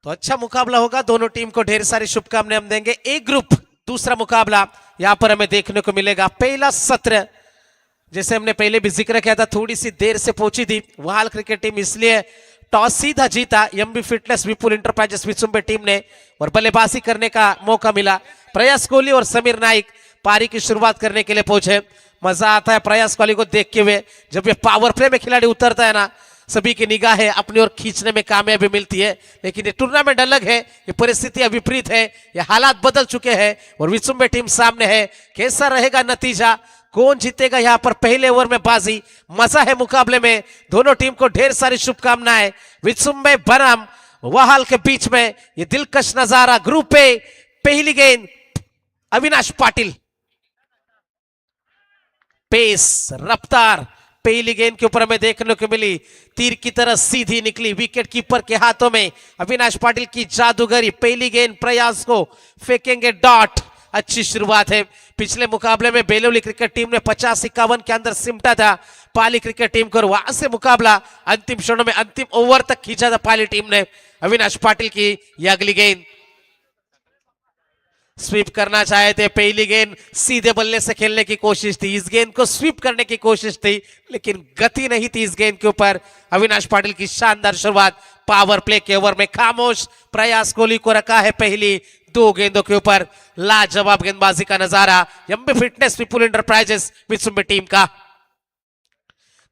तो अच्छा मुकाबला होगा, दोनों टीम को ढेर सारी शुभकामनाएं हम देंगे। एक ग्रुप दूसरा मुकाबला यहां पर हमें देखने को मिलेगा। पहला सत्र जैसे हमने पहले भी जिक्र किया था, थोड़ी सी देर से पहुंची थी वहाल क्रिकेट टीम, इसलिए टॉस सीधा जीता एमबी फिटनेस विपुल इंटरप्राइजेस विचुंबे टीम ने और बल्लेबाजी करने का मौका मिला। प्रयास कोहली और समीर नाइक पारी की शुरुआत करने के लिए पहुंचे। मजा आता है प्रयास कोहली को देखते हुए, जब ये पावर प्ले में खिलाड़ी उतरता है ना, सभी की निगाहें अपनी ओर खींचने में कामयाबी मिलती है। लेकिन ये टूर्नामेंट अलग है, ये परिस्थितियां विपरीत है, ये हालात बदल चुके हैं और विचुंबे टीम सामने है। कैसा रहेगा नतीजा, कौन जीतेगा यहाँ पर पहले ओवर में बाजी, मजा है मुकाबले में। दोनों टीम को ढेर सारी शुभकामनाएं। विचुंबे बनाम वहाल के बीच में ये दिलकश नजारा। ग्रुप ए पहली गेंद अविनाश पाटिल, पेस रफ्तार पहली गेंद के ऊपर हमें देखने को मिली, तीर की तरह सीधी निकली विकेट कीपर के हाथों में। अविनाश पाटिल की जादूगरी, पहली गेंद प्रयास को फेंकेंगे डॉट। अच्छी शुरुआत है। पिछले मुकाबले में बेलोली क्रिकेट टीम ने 50-51 के अंदर सिमटा था पाली क्रिकेट टीम को, वहां से मुकाबला अंतिम क्षणों में अंतिम ओवर तक खींचा था पाली टीम ने। अविनाश पाटिल की यह अगली गेंद, स्वीप करना चाहे थे, पहली गेंद सीधे बल्ले से खेलने की कोशिश थी, इस गेंद को स्वीप करने की कोशिश थी लेकिन गति नहीं थी इस गेंद के ऊपर। अविनाश पाटिल की शानदार शुरुआत, पावर प्ले के ओवर में खामोश प्रयास कोहली को रखा है पहली 2 गेंदों के ऊपर। लाजवाब गेंदबाजी का नजारा एमबी फिटनेस विपुल इंटरप्राइजेस विचुंबे टीम का।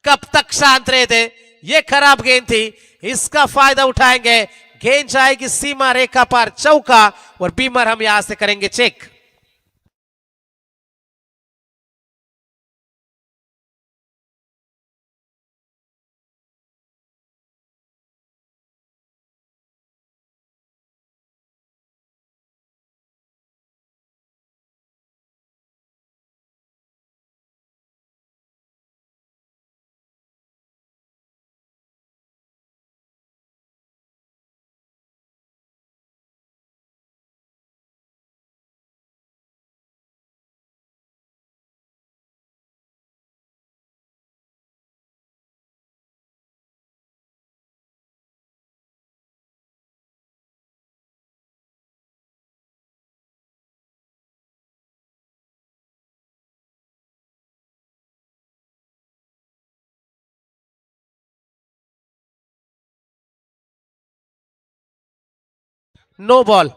कब तक शांत रहे थे, ये खराब गेंद थी, इसका फायदा उठाएंगे। गेंद जाएगी सीमा रेखा पार, चौका, और बीमर हम यहां से करेंगे चेक। नो बॉल,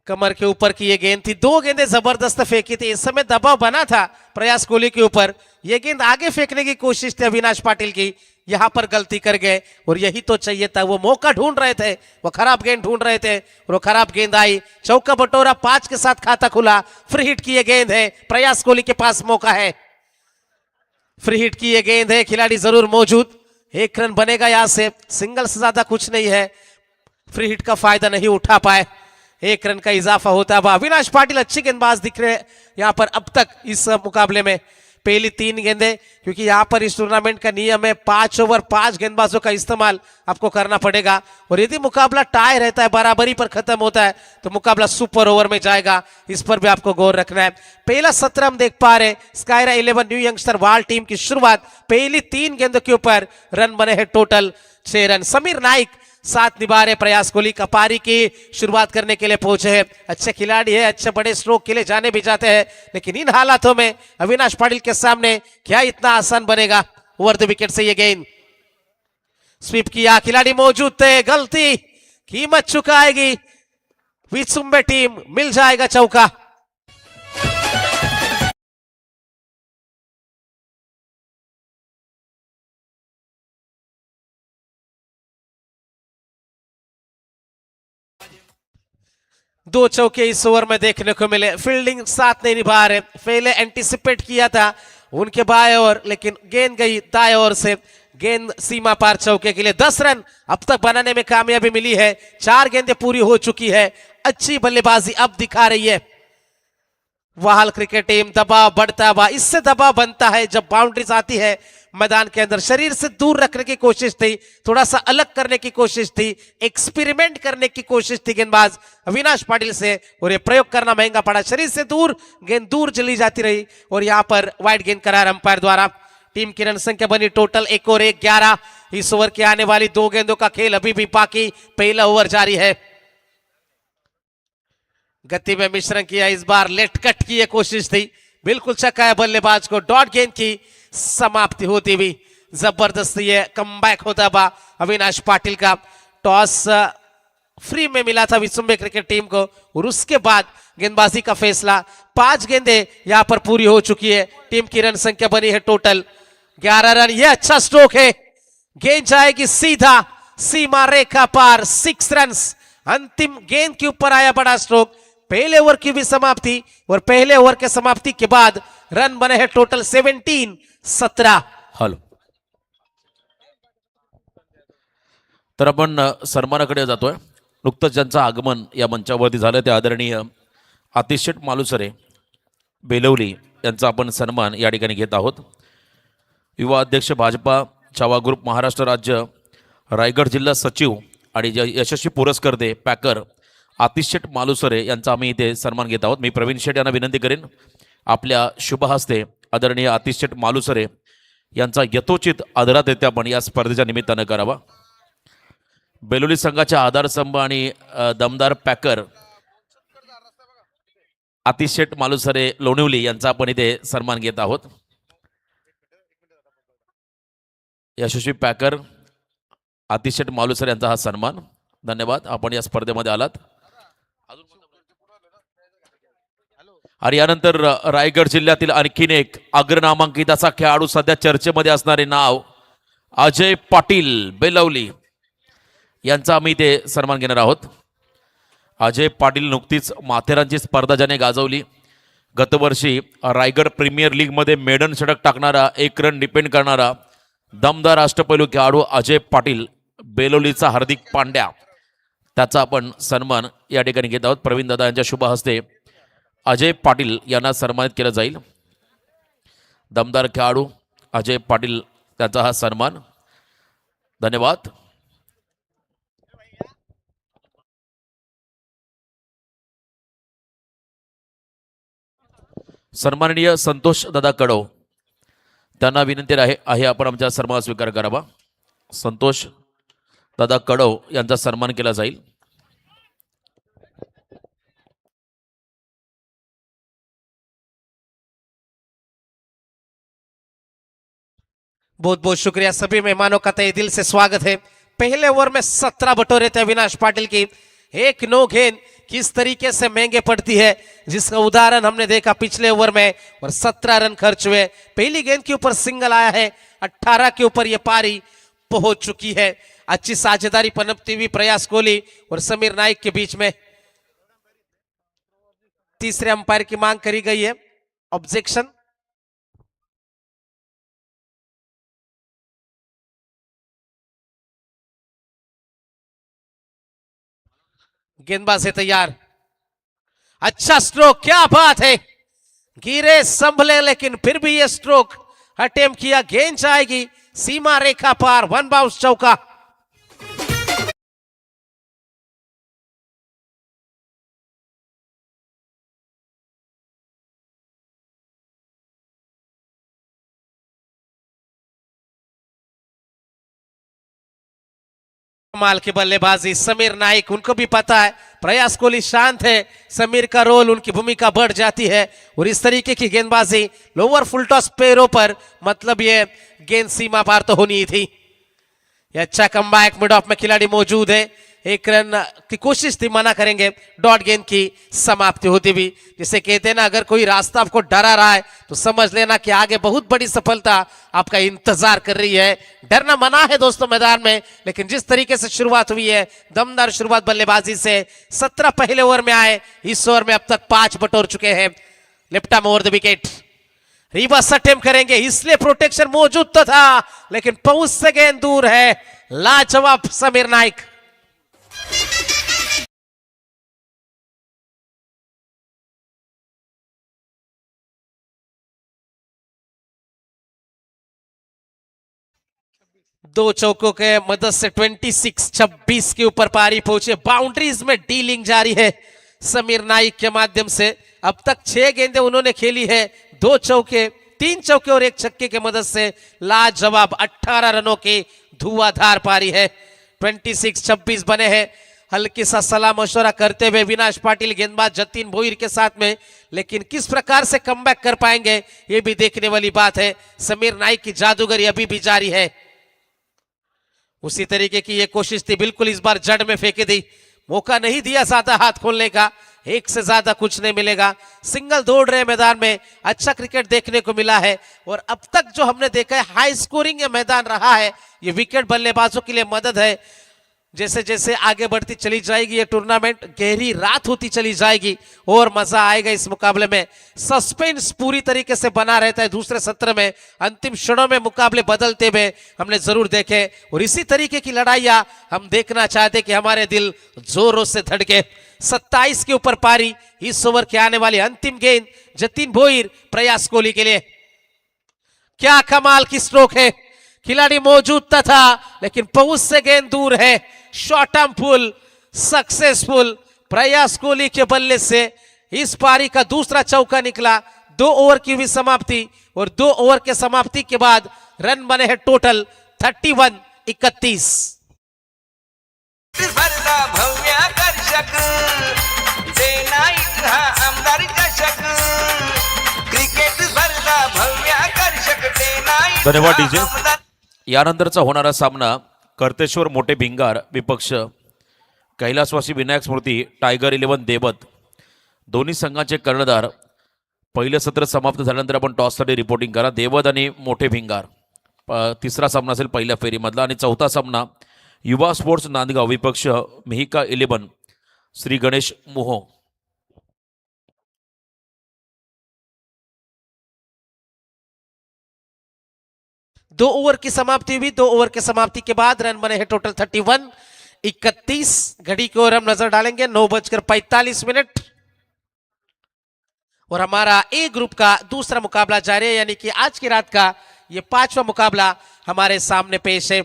कमर के ऊपर की ये गेंद थी। 2 गेंदें जबरदस्त फेंकी थी, इस समय दबाव बना था प्रयास कोहली के ऊपर। ये गेंद आगे फेंकने की कोशिश थी अविनाश पाटिल की, यहां पर गलती कर गए और यही तो चाहिए था। वो मौका ढूंढ रहे थे, वो खराब गेंद ढूंढ रहे थे और वो खराब गेंद आई। चौका बटोरा, 5 के साथ खाता खुला। फ्री हिट की ये गेंद है, प्रयास कोहली के पास मौका है। फ्री हिट की ये गेंद है, खिलाड़ी जरूर मौजूद, 1 रन बनेगा यहां से, सिंगल से ज्यादा कुछ नहीं है। फ्री हिट का फायदा नहीं उठा पाए, 1 रन का इजाफा होता है। अविनाश पाटिल अच्छे गेंदबाज दिख रहे हैं यहां पर अब तक इस मुकाबले में। पहली 3 गेंदें, क्योंकि यहां पर इस टूर्नामेंट का नियम है 5 ओवर 5 गेंदबाजों का इस्तेमाल आपको करना पड़ेगा और यदि मुकाबला टाई रहता है, बराबरी पर खत्म होता है, तो मुकाबला सुपर ओवर में जाएगा। इस पर भी आपको गौर रखना है। पहला सत्र हम देख पा रहे, स्कायरा 11 न्यू यंगस्टर वाल टीम की शुरुआत, पहली 3 गेंदों के ऊपर रन बने हैं टोटल 6 रन। समीर नाइक साथ निभा रहे प्रयास कोहली का, पारी की शुरुआत करने के लिए पहुंचे हैं। अच्छे खिलाड़ी है, अच्छे बड़े स्ट्रोक के लिए जाने भी जाते हैं, लेकिन इन हालातों में अविनाश पाटिल के सामने क्या इतना आसान बनेगा। ओवर द विकेट से ये गेंद स्वीप किया, खिलाड़ी मौजूद थे, गलती कीमत चुकाएगी विचुंबे टीम, मिल जाएगा चौका। दो चौके इस ओवर में देखने को मिले। फील्डिंग साथ नहीं निभा रहे, पहले एंटीसिपेट किया था उनके बाएं ओर, लेकिन गेंद गई दाएं ओर से, गेंद सीमा पार चौके के लिए। 10 रन अब तक बनाने में कामयाबी मिली है, 4 गेंदें पूरी हो चुकी है। अच्छी बल्लेबाजी अब दिखा रही है वहाल क्रिकेट टीम। दबाव बढ़ता हुआ, इससे दबाव बनता है जब बाउंड्रीज आती है मैदान के अंदर। शरीर से दूर रखने की कोशिश थी, थोड़ा सा अलग करने की कोशिश थी, एक्सपेरिमेंट करने की कोशिश थी गेंदबाज अविनाश पाटिल से, और ये प्रयोग करना महंगा पड़ा। शरीर से दूर गेंद दूर चली जाती रही और यहां पर वाइड गेंद करार अंपायर द्वारा। टीम की रन संख्या बनी टोटल 1 और 1 11। इस ओवर के आने वाली 2 गेंदों का खेल अभी भी बाकी, पहला ओवर जारी है। गति में मिश्रण किया, इस बार लेट कट की यह कोशिश थी, बिल्कुल छक्का है बल्लेबाज को। डॉट गेंद की समाप्ति होती हुई जबरदस्त ये कमबैक होता बा अविनाश पाटिल का। टॉस फ्री में मिला था विसुंबे क्रिकेट टीम को और उसके बाद गेंदबाजी का फैसला। 5 गेंदें यहां पर पूरी हो चुकी है। टीम की रन संख्या बनी है टोटल 11 रन। यह अच्छा स्ट्रोक है, गेंद जाएगी सीधा सीमा रेखा पार। 6 रन, अंतिम गेंद के ऊपर आया बड़ा स्ट्रोक। पहले ओवर की भी समाप्ति और पहले ओवर के समाप्ति के बाद रन बने हैं टोटल 17। हॅलो, तर आपण सन्मानाकडे जातोय। नुकतंच ज्यांचं आगमन या मंचावरती झालं ते आदरणीय आतिश शेठ मालुसरे बेलवली यांचा आपण सन्मान या ठिकाणी घेत आहोत। युवा अध्यक्ष भाजपा छावा ग्रुप महाराष्ट्र राज्य रायगड जिल्हा सचिव आणि यशस्वी पुरस्कर्ते पॅकर आतिश शेठ मालुसरे यांचा आम्ही इथे सन्मान घेत आहोत। मी प्रवीण शेठ यांना विनंती करेन आपल्या शुभ हस्ते आदरणीय आतिश शेठ मालुसरे यांचा यथोचित आदरातिथ्य आपण या स्पर्धेच्या निमित्तानं करावा। बेलोली संघाच्या आधारस्तंभ आणि दमदार पॅकर आतिश शेठ मालुसरे लोणिवली यांचा आपण इथे सन्मान घेत आहोत। यशस्वी पॅकर आतिश शेठ मालुसरे यांचा हा सन्मान। धन्यवाद, आपण या स्पर्धेमध्ये आलात। आणि यानंतर रायगड जिल्ह्यातील आणखीन एक अग्रनामांकित असा खेळाडू, सध्या चर्चेमध्ये असणारे नाव अजय पाटील बेलवली यांचा आम्ही इथे सन्मान घेणार आहोत। अजय पाटील नुकतीच माथेरानची स्पर्धा ज्याने गाजवली, गतवर्षी रायगड प्रीमियर लीग मध्ये मेडन षटक टाकणारा, 1 रन डिपेंड करणारा दमदार अष्टपैलू खेळाडू अजय पाटील बेलोलीचा हार्दिक पांड्या, त्याचा आपण सन्मान या ठिकाणी घेत आहोत। प्रवीण दादा यांच्या शुभ हस्ते अजय पाटील यांना सन्मानित केलं जाईल। दमदार खेळाडू अजय पाटील त्यांचा हा सन्मान। धन्यवाद। सन्माननीय संतोष दादा कडव त्यांना विनंती आहे आपण आमचा सन्मान स्वीकार करावा। संतोष दादा कडव यांचा सन्मान केला जाईल। बहुत बहुत शुक्रिया, सभी मेहमानों का तहे दिल से स्वागत है। पहले ओवर में 17 बटोरे थे अविनाश पाटिल की। 1 गेंद किस तरीके से महंगे पड़ती है, जिसका उदाहरण हमने देखा पिछले ओवर में, और 17 रन खर्च हुए। पहली गेंद के ऊपर सिंगल आया है, 18 के ऊपर यह पारी पहुंच चुकी है। अच्छी साझेदारी पनपती हुई प्रयास कोहली और समीर नाइक के बीच में। तीसरे अंपायर की मांग करी गई है, ऑब्जेक्शन। गेंदबाज है तैयार, अच्छा स्ट्रोक, क्या बात है। गिरे संभले लेकिन फिर भी ये स्ट्रोक अटेम्प्ट किया। गेंद जाएगी सीमा रेखा पार, 1 बाउंस चौका। कमाल की बल्लेबाजी समीर नाइक, उनको भी पता है प्रयास कोहली शांत है, समीर का रोल, उनकी भूमिका बढ़ जाती है। और इस तरीके की गेंदबाजी लोअर फुल टॉस पैरों पर, मतलब ये गेंद सीमा पार तो होनी ही थी। ये अच्छा कमबैक, मिड ऑफ में खिलाड़ी मौजूद है, 1 रन की कोशिश थी, मना करेंगे। डॉट गेंद की समाप्ति होती हुई। जिसे कहते हैं ना, अगर कोई रास्ता आपको डरा रहा है तो समझ लेना कि आगे बहुत बड़ी सफलता आपका इंतजार कर रही है। डरना मना है दोस्तों मैदान में, लेकिन जिस तरीके से शुरुआत हुई है, दमदार शुरुआत बल्लेबाजी से। 17 पहले ओवर में आए, इस ओवर में अब तक 5 बटोर चुके हैं। Left arm over the wicket, reverse attempt करेंगे, इसलिए प्रोटेक्शन मौजूद तो था, लेकिन पहुंच से गेंद दूर है। लाजवाब समीर नाइक। दो चौकों के मदद से 26 के ऊपर पारी पहुंचे। बाउंड्रीज में डीलिंग जारी है समीर नाइक के माध्यम से। अब तक 6 गेंदें उन्होंने खेली है, 2 चौके, 3 चौके और 1 छक्के की मदद से लाजवाब 18 रनों की धुआंधार पारी है। 26-26 बने हैं। हल्की सा सलाह मशवरा करते हुए अविनाश पाटिल गेंदबाज जतिन भोईर के साथ में, लेकिन किस प्रकार से कमबैक कर पाएंगे ये भी देखने वाली बात है। समीर नाइक की जादूगरी अभी भी जारी है। उसी तरीके की ये कोशिश थी, बिल्कुल इस बार जड़ में फेंके दी, मौका नहीं दिया ज्यादा हाथ खोलने का, एक से ज्यादा कुछ नहीं मिलेगा। सिंगल दौड़ रहे मैदान में, अच्छा क्रिकेट देखने को मिला है। और अब तक जो हमने देखा है हाई स्कोरिंग ये मैदान रहा है। ये विकेट बल्लेबाजों के लिए मदद है। जैसे जैसे आगे बढ़ती चली जाएगी ये टूर्नामेंट, गहरी रात होती चली जाएगी और मजा आएगा इस मुकाबले में। सस्पेंस पूरी तरीके से बना रहता है। दूसरे सत्र में अंतिम क्षणों में मुकाबले बदलते हुए हमने जरूर देखे और इसी तरीके की लड़ाइयां हम देखना चाहते कि हमारे दिल जोरों से धड़के। 27 के ऊपर पारी, इस ओवर के आने वाली अंतिम गेंद जतिन भोईर प्रयास कोहली के लिए। क्या कमाल की स्ट्रोक है, खिलाड़ी मौजूद था लेकिन पहुंच से गेंद दूर है। शॉर्ट आर्म फुल सक्सेसफुल प्रयास कोहली के बल्ले से इस पारी का दूसरा चौका निकला। 2 ओवर की हुई समाप्ति और 2 ओवर के समाप्ति के बाद रन बने हैं टोटल 31-31। भव्य आकर्षक डे नाईट हा आमदार चषक क्रिकेट स्पर्धा भव्य आकर्षक डे नाईट। धन्यवाद डीजे। यानंतरचा होणारा सामना कर्तेश्वर मोठे भिंगार विपक्ष कैलासवासी विनायक स्मृती टायगर 11 देवत, दोन्ही संघाचे कर्णधार। पहिलं सत्र समाप्त झाल्यानंतर आपण टॉससाठी रिपोर्टिंग करा। देवत आणि मोठे भिंगार, तिसरा सामना असेल पहिल्या फेरीमधला आणि चौथा सामना युवा स्पोर्ट्स नांदगाव विपक्ष मिहिका 11 श्री गणेश मोहो। 2 ओवर की समाप्ति हुई। 2 ओवर की समाप्ति के बाद रन बने हैं टोटल 31-31। घड़ी की ओर हम नजर डालेंगे, 9:45 और हमारा ए ग्रुप का दूसरा मुकाबला जारी है, यानी कि आज की रात का ये 5वां मुकाबला हमारे सामने पेश है।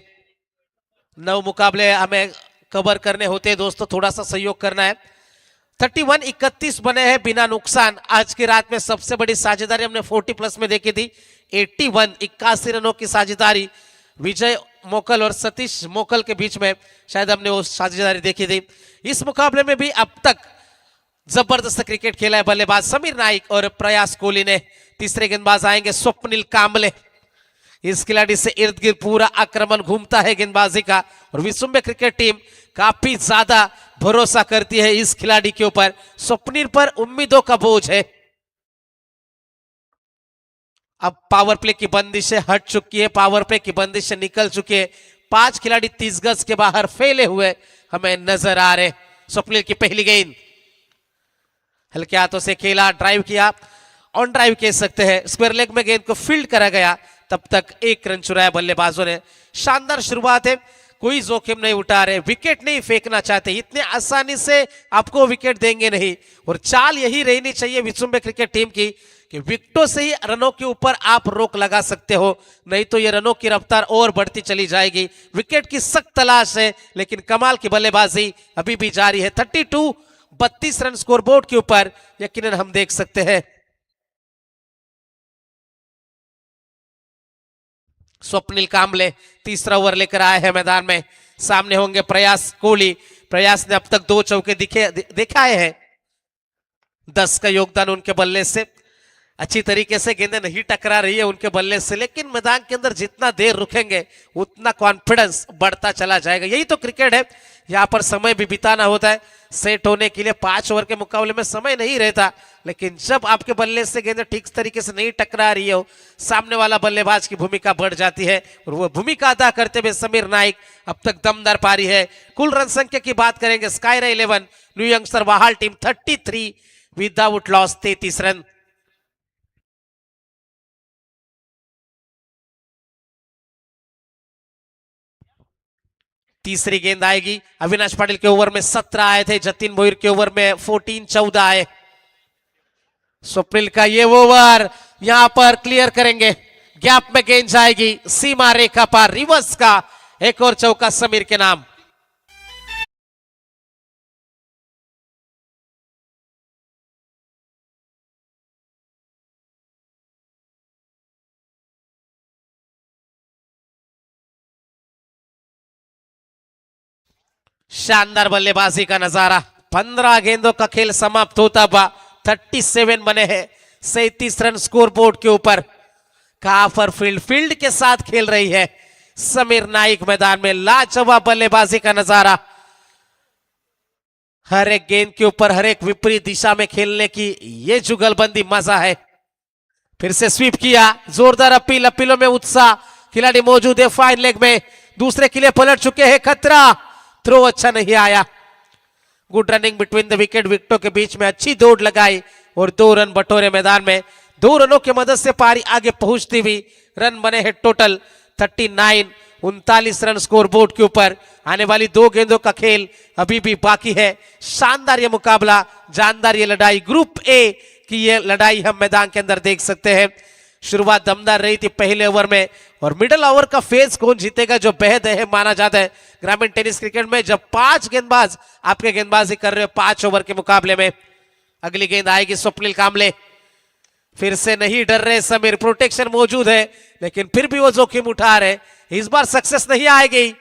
9 मुकाबले हमें कवर करने होते हैं दोस्तों, थोड़ा सा सहयोग करना है। 31-31 बने हैं बिना नुकसान। आज की रात में सबसे बड़ी साझेदारी हमने 40+ में देखी थी। 81 रनों की साझेदारी विजय मोकल और सतीश मोकल के बीच में शायद हमने वो साझेदारी देखी थी। इस मुकाबले में भी अब तक जबरदस्त क्रिकेट खेला है बल्लेबाज समीर नाइक और प्रयास कोहली ने। तीसरे गेंदबाज आएंगे स्वप्निल कांबले। इस खिलाड़ी से इर्द गिर्द पूरा आक्रमण घूमता है गेंदबाजी का और विश्व क्रिकेट टीम काफी ज्यादा भरोसा करती है इस खिलाड़ी के ऊपर। स्वप्निल पर उम्मीदों का बोझ है। अब पावर प्ले की बंदिशें हट चुकी है, पावर प्ले की बंदिशें निकल चुकी है। 5 खिलाड़ी 30 गज के बाहर फैले हुए हमें नजर आ रहे। स्वप्निल की पहली गेंद हल्के हाथों से खेला, ड्राइव किया, ऑन ड्राइव कह सकते हैं। स्क्वायर लेग में गेंद को फील्ड करा गया, तब तक 1 रन चुराया बल्लेबाजों ने। शानदार शुरुआत है, कोई जोखिम नहीं उठा रहे, विकेट नहीं फेंकना चाहते, इतने आसानी से आपको विकेट देंगे नहीं। और चाल यही रहनी चाहिए विश्व क्रिकेट टीम की कि विकेटों से ही रनों के ऊपर आप रोक लगा सकते हो, नहीं तो ये रनों की रफ्तार और बढ़ती चली जाएगी। विकेट की सख्त तलाश है, लेकिन कमाल की बल्लेबाजी अभी भी जारी है। 32 रन स्कोरबोर्ड के ऊपर यकीनन हम देख सकते हैं। स्वप्निल कांबले तीसरा ओवर लेकर आए हैं मैदान में। सामने होंगे प्रयास कोहली। प्रयास ने अब तक 2 चौके दिखाए हैं। 10 का योगदान उनके बल्ले से। अच्छी तरीके से गेंदें नहीं टकरा रही है उनके बल्ले से, लेकिन मैदान के अंदर जितना देर रुकेंगे उतना कॉन्फिडेंस बढ़ता चला जाएगा। यही तो क्रिकेट है, यहाँ पर समय भी बिताना होता है। सेट होने के लिए 5 ओवर के मुकाबले में समय नहीं रहता, लेकिन जब आपके बल्ले से गेंदें ठीक तरीके से नहीं टकरा रही हो, सामने वाला बल्लेबाज की भूमिका बढ़ जाती है और वो भूमिका अदा करते हुए समीर नाइक अब तक दमदार पारी है। कुल रन संख्या की बात करेंगे, स्काईरा 11 न्यू यंगस्टर वाहाल टीम 33 विदाउट लॉस 33 रन। तीसरी गेंद आएगी। अविनाश पाटिल के ओवर में 17 आए थे, जतिन भोईर के ओवर में 14-14 आए। स्वप्निल का ये ओवर यहां पर क्लियर करेंगे, गैप में गेंद जाएगी सीमा रेखा पर। रिवर्स का एक और चौका समीर के नाम। शानदार बल्लेबाजी का नजारा। 15 गेंदों का खेल समाप्त होता हुआ 37 बने हैं। 37 रन स्कोर बोर्ड के ऊपर। काफर फील्ड के साथ खेल रही है समीर नाइक मैदान में। लाजवाब बल्लेबाजी का नजारा। हर एक गेंद के ऊपर हर एक विपरीत दिशा में खेलने की ये जुगलबंदी मजा है। फिर से स्वीप किया, जोरदार अपील, अपीलों में उत्साह। खिलाड़ी मौजूद है फाइन लेग में, दूसरे किले पलट चुके हैं। खतरा, थ्रो अच्छा नहीं आया। Good running between the wicket, विकेटों के बीच में अच्छी दौड़ लगाई और 2 रन बटोरे मैदान में। 2 रनों की मदद से पारी आगे पहुंचती हुई। रन बने हैं टोटल 39, 39 रन स्कोर बोर्ड के ऊपर। आने वाली 2 गेंदों का खेल अभी भी बाकी है। शानदार ये मुकाबला, जानदार ये लड़ाई। ग्रुप ए की ये लड़ाई हम मैदान के अंदर देख सकते हैं। शुरुआत दमदार रही थी पहले ओवर में, और मिडिल ओवर का फेज कौन जीतेगा जो बेहद अहम माना जाता है ग्रामीण टेनिस क्रिकेट में। जब 5 गेंदबाज आपके गेंदबाजी कर रहे हो 5 ओवर के मुकाबले में। अगली गेंद आएगी स्वप्निल कामले। फिर से नहीं डर रहे समीर, प्रोटेक्शन मौजूद है लेकिन फिर भी वो जोखिम उठा रहे। इस बार सक्सेस नहीं आएगी।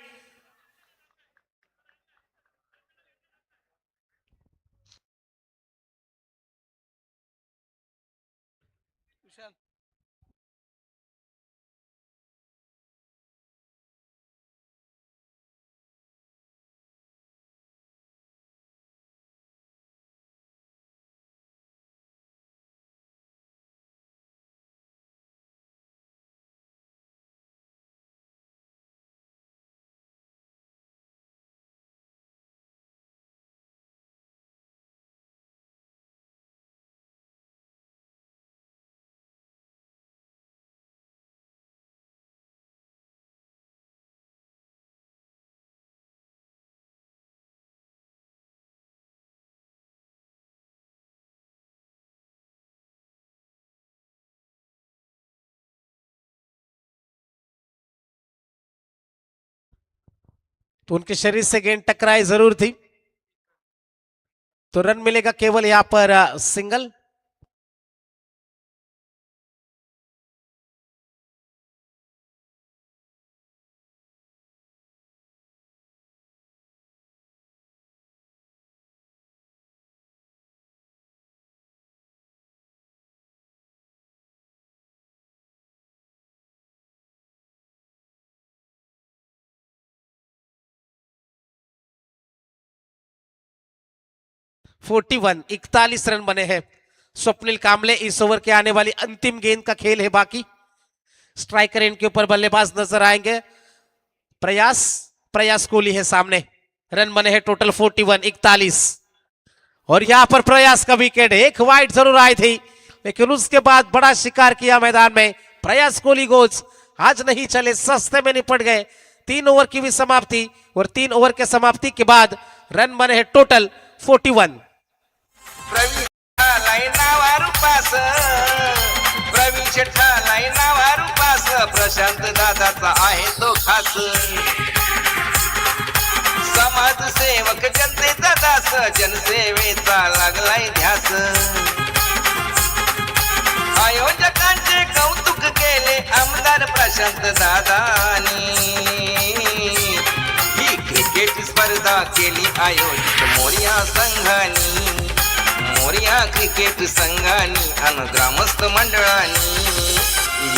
तो उनके शरीर से गेंद टकराई जरूर थी, तो रन मिलेगा केवल यहां पर सिंगल। फोर्टी 41 रन बने हैं। स्वप्निल कामले, इस ओवर के आने वाली अंतिम गेंद का खेल है बाकी। स्ट्राइकर इनके ऊपर बल्लेबाज नजर आएंगे। प्रयास कोहली है सामने। रन बने हैं टोटल 41, 41। और यहां पर प्रयास का विकेट, एक वाइड जरूर आई थी लेकिन उसके बाद बड़ा शिकार किया मैदान में। प्रयास कोहली गोल्स आज नहीं चले, सस्ते में निपट गए। 3 ओवर की भी समाप्ति, और 3 ओवर के समाप्ति के बाद रन बने हैं टोटल 41। प्रवीण ठालाय नावारू पास, प्रवीण ठालाय नावारू पास, प्रशांत दादाचा आहे तो खास। समाजसेवक जनतेचा दास, जनसेवेचा लागलाय ध्यास। आयोजकांचे कौतुक केले आमदार प्रशांत दादानी। ही क्रिकेट स्पर्धा केली आयोजित मोरया संघानी। मोरया क्रिकेट संघानी अन ग्रामस्थ मंडळानी।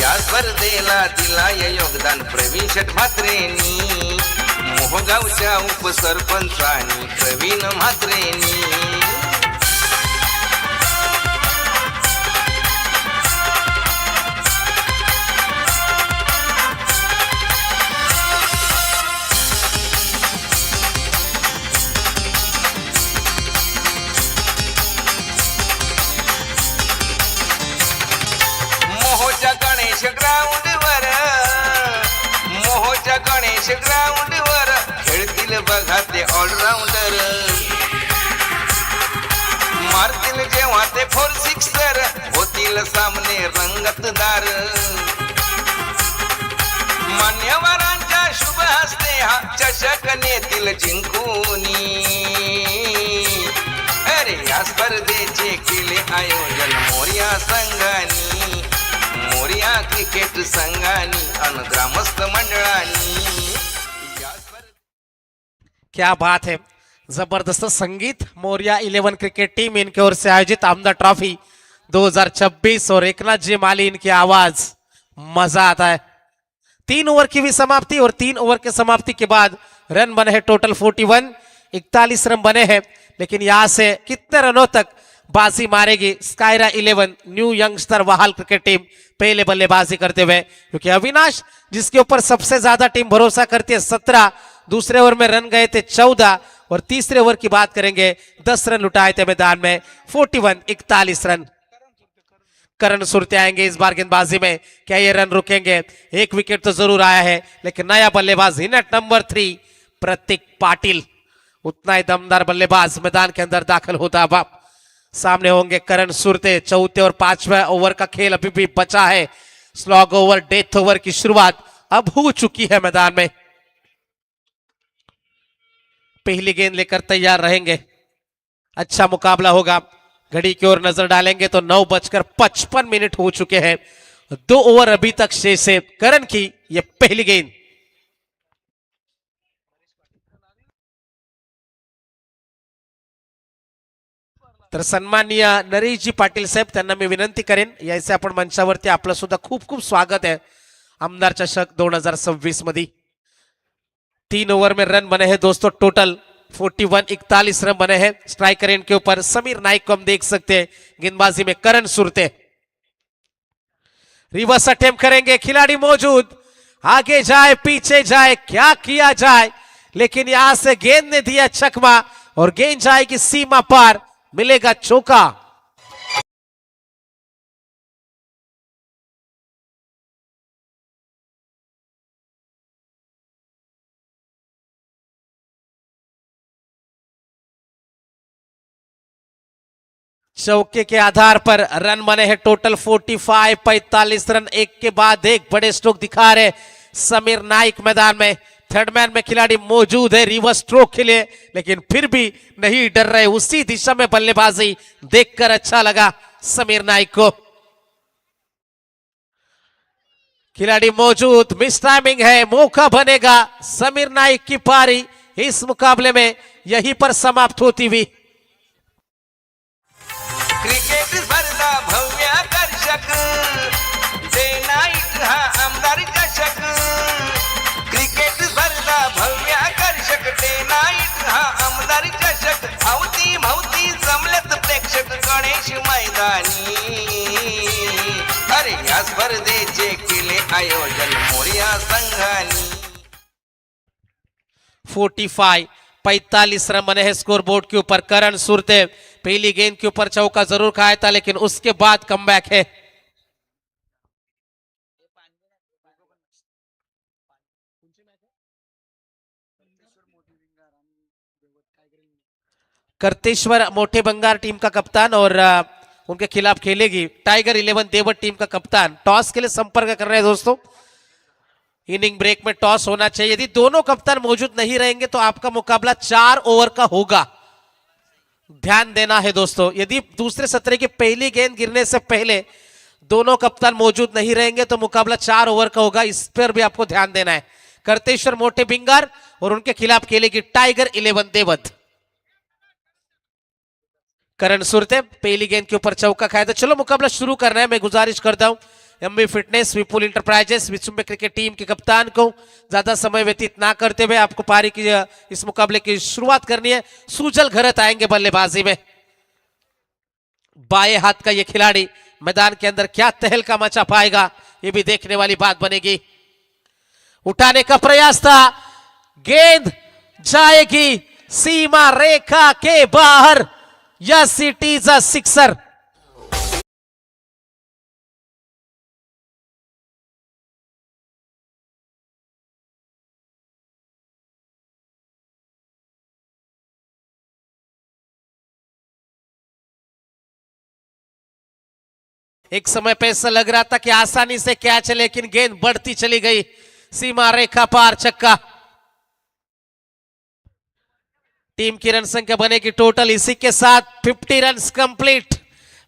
या स्पर्धेला दिलाय योगदान प्रवीण शेठ म्हात्रेंनी। मोहगावच्या उपसरपंचानी प्रवीण म्हात्रेंनी। मोहोच्या गणेश ग्राउंड वर खेळतील बघा ते ऑलराऊंडर। मारतील जेव्हा ते 4-6 होतील सामने रंगतदार। मान्यवरांच्या शुभ हस्ते हा चषक नेतील जिंकूनी। अरे या स्पर्धेचे केले आयोजन मोरया संघानी। मोरया क्रिकेट संघानी अन ग्रामस्थ मंडळानी। क्या बात है, जबरदस्त संगीत। मौर्या 11 क्रिकेट टीम इनके ओर से आयोजित आमदा ट्रॉफी 2026 और एकनाथ जी माली इनकी आवाज, मजा आता है। 3 ओवर की भी समाप्ति और 3 ओवर के समाप्ति के बाद रन बने हैं टोटल 41, 41 रन बने हैं। लेकिन यहां से कितने रनों तक बाजी मारेगी स्कायरा 11 न्यू यंगस्टर वहाल क्रिकेट टीम पहले बल्लेबाजी करते हुए, क्योंकि अविनाश जिसके ऊपर सबसे ज्यादा टीम भरोसा करती है 17, दूसरे ओवर में रन गए थे 14 और तीसरे ओवर की बात करेंगे 10 रन लुटाए थे मैदान में 41, 41 रन। करण सुरते आएंगे इस बार गेंदबाजी में, क्या ये रन रुकेंगे? एक विकेट तो जरूर आया है, लेकिन नया बल्लेबाज हिनट नंबर 3 प्रतीक पाटिल, उतना ही दमदार बल्लेबाज मैदान के अंदर दाखिल होता। अब सामने होंगे करण सुरते। चौथे और 5वें ओवर का खेल अभी भी बचा है। स्लॉग ओवर, डेथ ओवर की शुरुआत अब हो चुकी है मैदान में। पहली गेंद लेकर तैयार रहेंगे, अच्छा मुकाबला होगा। घड़ी की ओर नजर डालेंगे तो 9:55 हो चुके हैं, 2 ओवर अभी तक शेष है। करण की यह पहली गेंद, तर सन्माननीय नरेशजी पाटील साहेब त्यांना मी विनंती करेन यायचे आपण मंचावरती। आपलं सुद्धा खूप खूप स्वागत है आमदार चषक 2026 मध्ये। 3 ओवर में रन बने हैं दोस्तों टोटल 41, 41 रन बने हैं। स्ट्राइकर एंड के ऊपर समीर नाइक को हम देख सकते हैं, गेंदबाजी में करण सुरते। रिवर्स अटेम्प्ट करेंगे, खिलाड़ी मौजूद, आगे जाए पीछे जाए क्या किया जाए, लेकिन यहां से गेंद ने दिया चकमा और गेंद जाएगी सीमा पार, मिलेगा चौका। चौके के आधार पर रन बने हैं टोटल 45, 45 रन, एक के बाद एक बड़े स्ट्रोक दिखा रहे समीर नाइक मैदान में। थर्ड मैन में खिलाड़ी मौजूद है रिवर्स स्ट्रोक के लिए, लेकिन फिर भी नहीं डर रहे, उसी दिशा में बल्लेबाजी देखकर अच्छा लगा समीर नाइक को। खिलाड़ी मौजूद, मिस टाइमिंग है, मौका बनेगा। समीर नाइक की पारी इस मुकाबले में यहीं पर समाप्त होती हुई। क्रिकेट स्पर्धा भव्य आकर्षक, डे नाईट हा आमदार चषक। क्रिकेट स्पर्धा भव्य आकर्षक, डे नाईट हा आमदार चषक। अवती भवती जमलेत प्रेक्षक गणेश मैदानी, अरे या स्पर्धेचे केले आयोजन मोरया संघानी। 45 रन बने हैं स्कोर बोर्ड के ऊपर। करण सुरते पहली गेंद के ऊपर चौका जरूर खाया था, लेकिन उसके बाद कमबैक है। करतेश्वर मोटे बंगार टीम का कप्तान और उनके खिलाफ खेलेगी टाइगर 11 देवट टीम का कप्तान। टॉस के लिए संपर्क कर रहे हैं दोस्तों। इनिंग ब्रेक में टॉस होना चाहिए। यदि दोनों कप्तान मौजूद नहीं रहेंगे तो आपका मुकाबला 4 ओवर का होगा, ध्यान देना है दोस्तों। यदि दूसरे सत्र की पहली गेंद गिरने से पहले दोनों कप्तान मौजूद नहीं रहेंगे तो मुकाबला 4 ओवर का होगा, इस पर भी आपको ध्यान देना है। करतेश्वर मोटे बिंगार और उनके खिलाफ खेलेगी टाइगर 11 देवत। करण सुरते पहली गेंद के ऊपर चौका खाया। तो चलो मुकाबला शुरू करना है। मैं गुजारिश करता हूं एमबी फिटनेस, विपुल इंटरप्राइजेस, विचुंबे क्रिकेट टीम के कप्तान को ज्यादा समय व्यतीत ना करते हुए आपको पारी की इस मुकाबले की शुरुआत करनी है। सुजल घरत आएंगे बल्लेबाजी में। बाएं हाथ का ये खिलाड़ी मैदान के अंदर क्या तहलका मचा पाएगा, ये भी देखने वाली बात बनेगी। उठाने का प्रयास था, गेंद जाएगी सीमा रेखा के बाहर। Yes, it is a sixer. एक समय पे ऐसा लग रहा था कि आसानी से कैच है, लेकिन गेंद बढ़ती चली गई सीमा रेखा पार, छक्का। टीम की रन संख्या बनेगी टोटल इसी के साथ 50 रन कंप्लीट।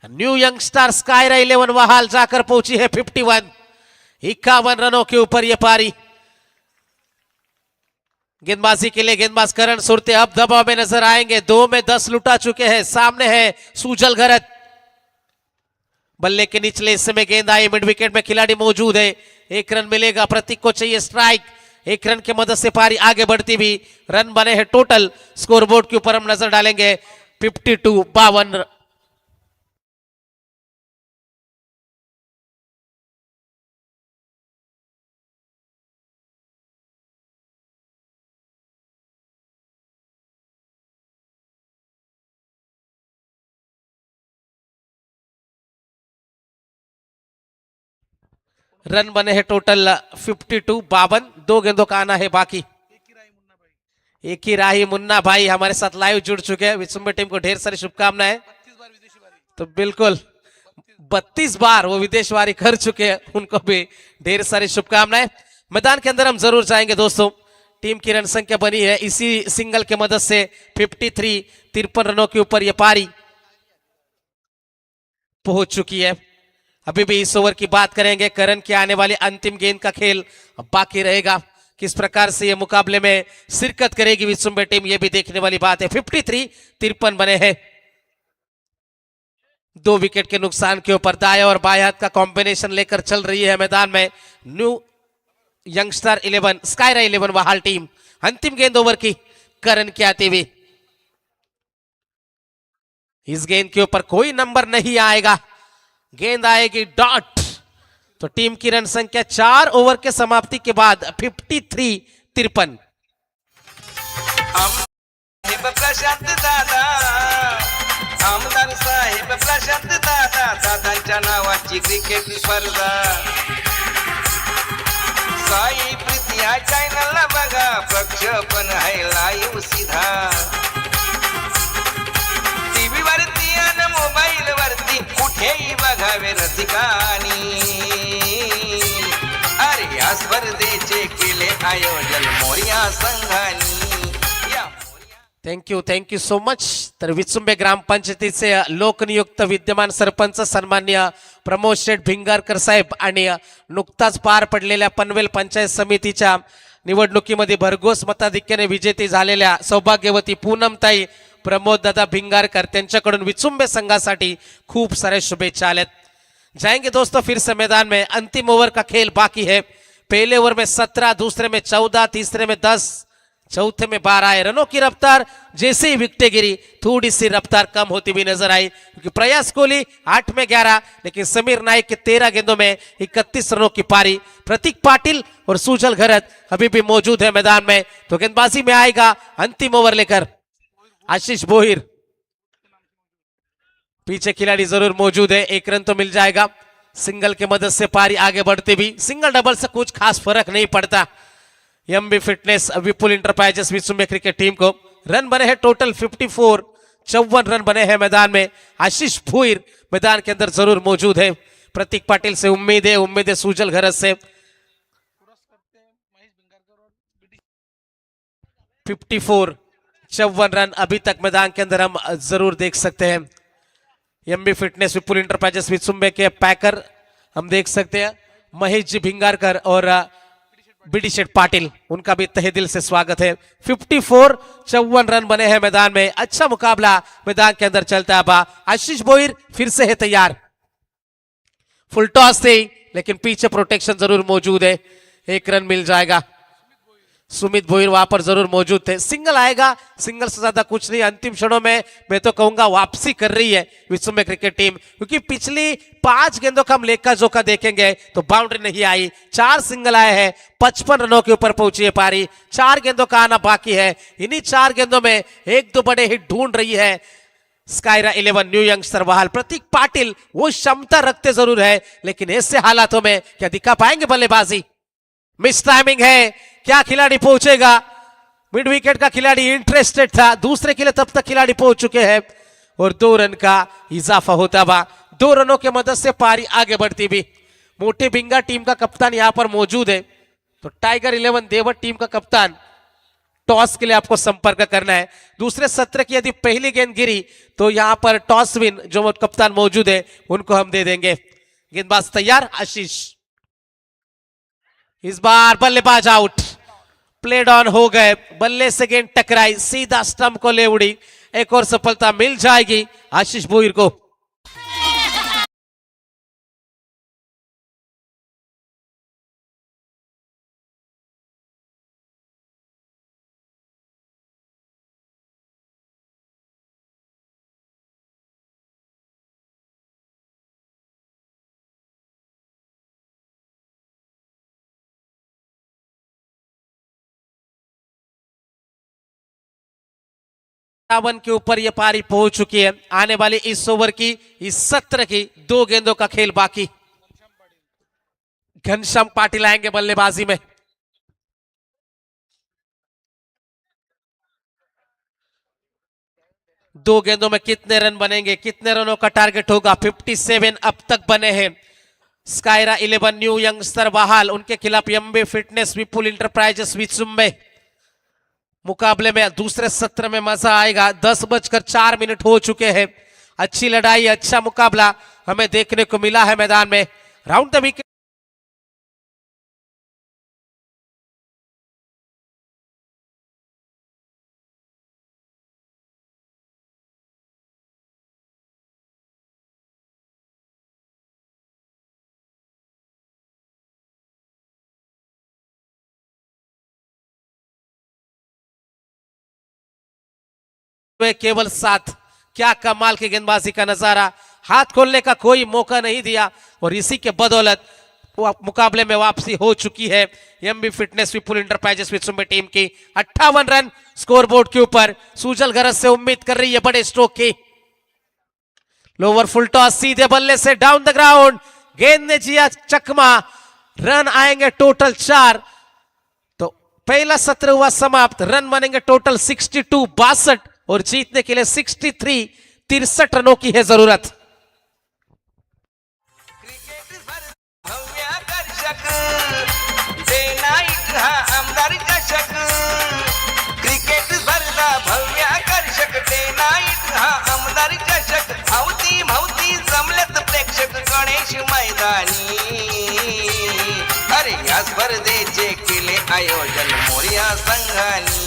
न्यू यंगस्टर स्कायरा 11 वहाल जाकर पहुंची है 51, 51 रनों के ऊपर यह पारी। गेंदबाजी के लिए गेंदबाज करण सुरते अब दबाव में नजर आएंगे। 2 में 10 लुटा चुके हैं। सामने है सुजल घरत। बल्ले के निचले हिस्से में गेंद आई। मिड विकेट में खिलाड़ी मौजूद है। 1 रन मिलेगा। प्रतीक को चाहिए स्ट्राइक। 1 रन की मदद से पारी आगे बढ़ती भी। रन बने हैं टोटल। स्कोरबोर्ड के ऊपर हम नजर डालेंगे। 52-52। रन बने हैं टोटल 52-52। 2 गेंदों का आना है बाकी। एक ही राही मुन्ना भाई हमारे साथ लाइव जुड़ चुके हैं। विचुम्बे टीम को ढेर सारी शुभकामनाएं। तो बिल्कुल 32 बार वो विदेशवारी कर चुके हैं, उनको भी ढेर सारी शुभकामनाएं। मैदान के अंदर हम जरूर जाएंगे दोस्तों। टीम की रन संख्या बनी है इसी सिंगल के मदद से 53 रनों के ऊपर यह पारी पहुंच चुकी है। अभी भी इस ओवर की बात करेंगे। करण के आने वाली अंतिम गेंद का खेल बाकी रहेगा। किस प्रकार से ये मुकाबले में शिरकत करेगी विचुम्बे टीम, ये भी देखने वाली बात है। 53 बने हैं। 2 विकेट के नुकसान के ऊपर दाएं और बाएं हाथ का कॉम्बिनेशन लेकर चल रही है मैदान में न्यू यंगस्टर 11 स्कायरा 11 बहाल टीम। अंतिम गेंद ओवर की करण की आती हुई। इस गेंद के ऊपर कोई नंबर नहीं आएगा। गेंद आएगी डॉट। तो टीम की रन संख्या 4 ओवर के समाप्ति के बाद 53-53। प्रशांत दादा, आमदार साहेब प्रशांत दादा, दादांच्या नावाची क्रिकेट स्पर्धा साई प्रीती या चॅनलला बघा, प्रक्षेपण आहे लाईव्ह सीधा टीव्ही वरती आणि मोबाईल वरती कुठेही बघावे रसिकानी। अरे या स्पर्धेचे केले आयोजन मोर्या संघानी। Thank you so much. तर विचुंबे ग्रामपंचायतीचे लोकनियुक्त विद्यमान सरपंच सन्मान्य प्रमोद शेठ भिंगारकर साहेब आणि नुकताच पार पडलेल्या पनवेल पंचायत समितीच्या निवडणुकीमध्ये भरघोस मताधिक्याने विजेती झालेल्या सौभाग्यवती पूनमताई प्रमोद दादा भिंगारकर त्यांच्याकडून विचुंबे संघासाठी खूप सारे शुभेच्छा आल्यात। जाएंगे दोस्तों फिर से मैदान में। अंतिम ओवर का खेल बाकी है। पहले ओवर में 17, दूसरे में 14, तीसरे में 10, चौथे में 12 है। रनों की रफ्तार जैसे ही विकेटें गिरी थोड़ी सी रफ्तार कम होती हुई नजर आई, क्योंकि प्रयास कोहली 8 में 11, लेकिन समीर नाइक के 13 गेंदों में 31 रनों की पारी। प्रतीक पाटिल और सुजल घरत अभी भी मौजूद है मैदान में। तो गेंदबाजी में आएगा अंतिम ओवर लेकर आशीष बोहिर। पीछे खिलाड़ी जरूर मौजूद है। 1 रन तो मिल जाएगा। सिंगल की मदद से पारी आगे बढ़ती भी। सिंगल डबल से कुछ खास फर्क नहीं पड़ता। एमबी फिटनेस विपुल इंटरप्राइजेस विचुंबे क्रिकेट टीम को रन बने हैं टोटल 54। 54 रन बने हैं मैदान में। आशीष भोईर मैदान के अंदर जरूर मौजूद है। प्रतीक पाटिल से उम्मीद है सुजल घरत से। 54 रन अभी तक मैदान के अंदर हम जरूर देख सकते हैं। एमबी फिटनेस विपुल इंटरप्राइजेस विचुंबे के पैकर हम देख सकते हैं महेश जी भिंगारकर और बीडी शेठ पाटिल, उनका भी तहे दिल से स्वागत है। 54 रन बने हैं मैदान में। अच्छा मुकाबला मैदान के अंदर चलता है। आशीष बोहिर फिर से है तैयार। फुल टॉस थे लेकिन पीछे प्रोटेक्शन जरूर मौजूद है। 1 रन मिल जाएगा। सुमित भोईर वहां पर जरूर मौजूद थे। सिंगल आएगा। सिंगल से ज्यादा कुछ नहीं। अंतिम क्षणों में मैं तो कहूंगा वापसी कर रही है विचुंबे क्रिकेट टीम, क्योंकि पिछली 5 गेंदों का हम लेखा जोखा देखेंगे तो बाउंड्री नहीं आई। 4 सिंगल आए हैं। 55 रनों के ऊपर पहुंची है पारी। 4 गेंदों का आना बाकी है। इन्हीं 4 गेंदों में 1-2 बड़े हिट ढूंढ रही है स्कायरा 11 न्यू यंगस्टर बहाल। प्रतीक पाटिल वो क्षमता रखते जरूर है, लेकिन ऐसे हालातों में क्या दिखा पाएंगे बल्लेबाजी? मिस टाइमिंग है। क्या खिलाड़ी पहुंचेगा? मिड विकेट का खिलाड़ी इंटरेस्टेड था। दूसरे के लिए तब तक खिलाड़ी पहुंच चुके हैं और 2 रन का इजाफा होता हुआ। 2 रनों की मदद से पारी आगे बढ़ती भी। मोटे भिंगा टीम का कप्तान यहां पर मौजूद है। तो टाइगर 11 देवट टीम का कप्तान, टॉस के लिए आपको संपर्क करना है। दूसरे सत्र की यदि पहली गेंद गिरी तो यहां पर टॉस विन जो कप्तान मौजूद है उनको हम दे देंगे। गेंदबाज तैयार आशीष। इस बार बल्लेबाज आउट। प्लेड ऑन हो गए, बल्ले से गेंद टकराई, सीधा स्टंप को ले उड़ी। एक और सफलता मिल जाएगी आशीष भोईर को। के ऊपर ये पारी पहुंच चुकी है। आने वाली इस ओवर की, इस सत्र की 2 गेंदों का खेल बाकी। घनश्याम पाटिल आएंगे बल्लेबाजी में। दो गेंदों में कितने रन बनेंगे, कितने रनों का टारगेट होगा? 57 अब तक बने हैं। स्कायरा 11 न्यू यंगस्टर बहाल, उनके खिलाफ एमबी फिटनेस विपुल इंटरप्राइजेस विचुम्बे। मुकाबले में दूसरे सत्र में मजा आएगा। 10:04 हो चुके हैं। अच्छी लड़ाई, अच्छा मुकाबला हमें देखने को मिला है मैदान में। राउंड द विकेट केवल 7। क्या कमाल की गेंदबाजी का नजारा, हाथ खोलने का कोई मौका नहीं दिया और इसी के बदौलत मुकाबले में वापसी हो चुकी है एमबी फिटनेस विपुल इंटरप्राइजेस विचुम्बे टीम की। 58 रन स्कोरबोर्ड के ऊपर। सूजल गरज से उम्मीद कर रही है बड़े स्ट्रोक की। लोअर फुल टॉस, सीधे बल्ले से डाउन द ग्राउंड, गेंद ने जिया चकमा। रन आएंगे टोटल 4। तो पहला सत्र हुआ समाप्त। रन बनेंगे टोटल 62 62 और जीतने के लिए 63 63 रनों की है जरूरत। क्रिकेट भव्य आकर्षक, डे नाईट हा आमदार चषक। क्रिकेट स्पर्धा भव्य आकर्षक, डे नाईट हा आमदार चषक। अवती भवती जमलेत प्रेक्षक गणेश मैदानी। अरे या स्पर्धेचे केले आयोजन मोरया संघानी,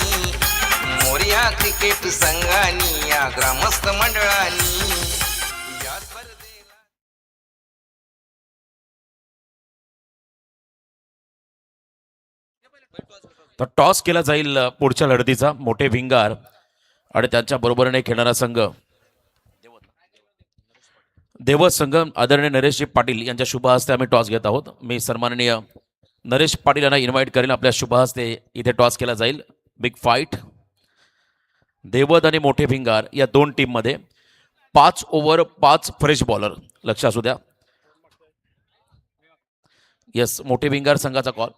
मोरया क्रिकेट संघानी, या ग्रामस्थ मंडळानी। या स्पर्धेला तर टॉस केला जाईल पुढच्या लढतीचा। मोठे भिंगार आणि त्यांच्या बरोबरीने खेळणारा संघ देवत संघ आदरणीय नरेशजी पाटील यांच्या शुभ हस्ते आम्ही टॉस घेत आहोत। मी सन्माननीय नरेश पाटील यांना इन्व्हाइट करेन। आपल्या शुभ हस्ते इथे टॉस केला जाईल। बिग फाईट देवत आणि मोठे भिंगार या 2 टीम मध्ये 5 ओव्हर 5 फ्रेश बॉलर। लक्ष असू द्या। यस, मोठे भिंगार संघाचा call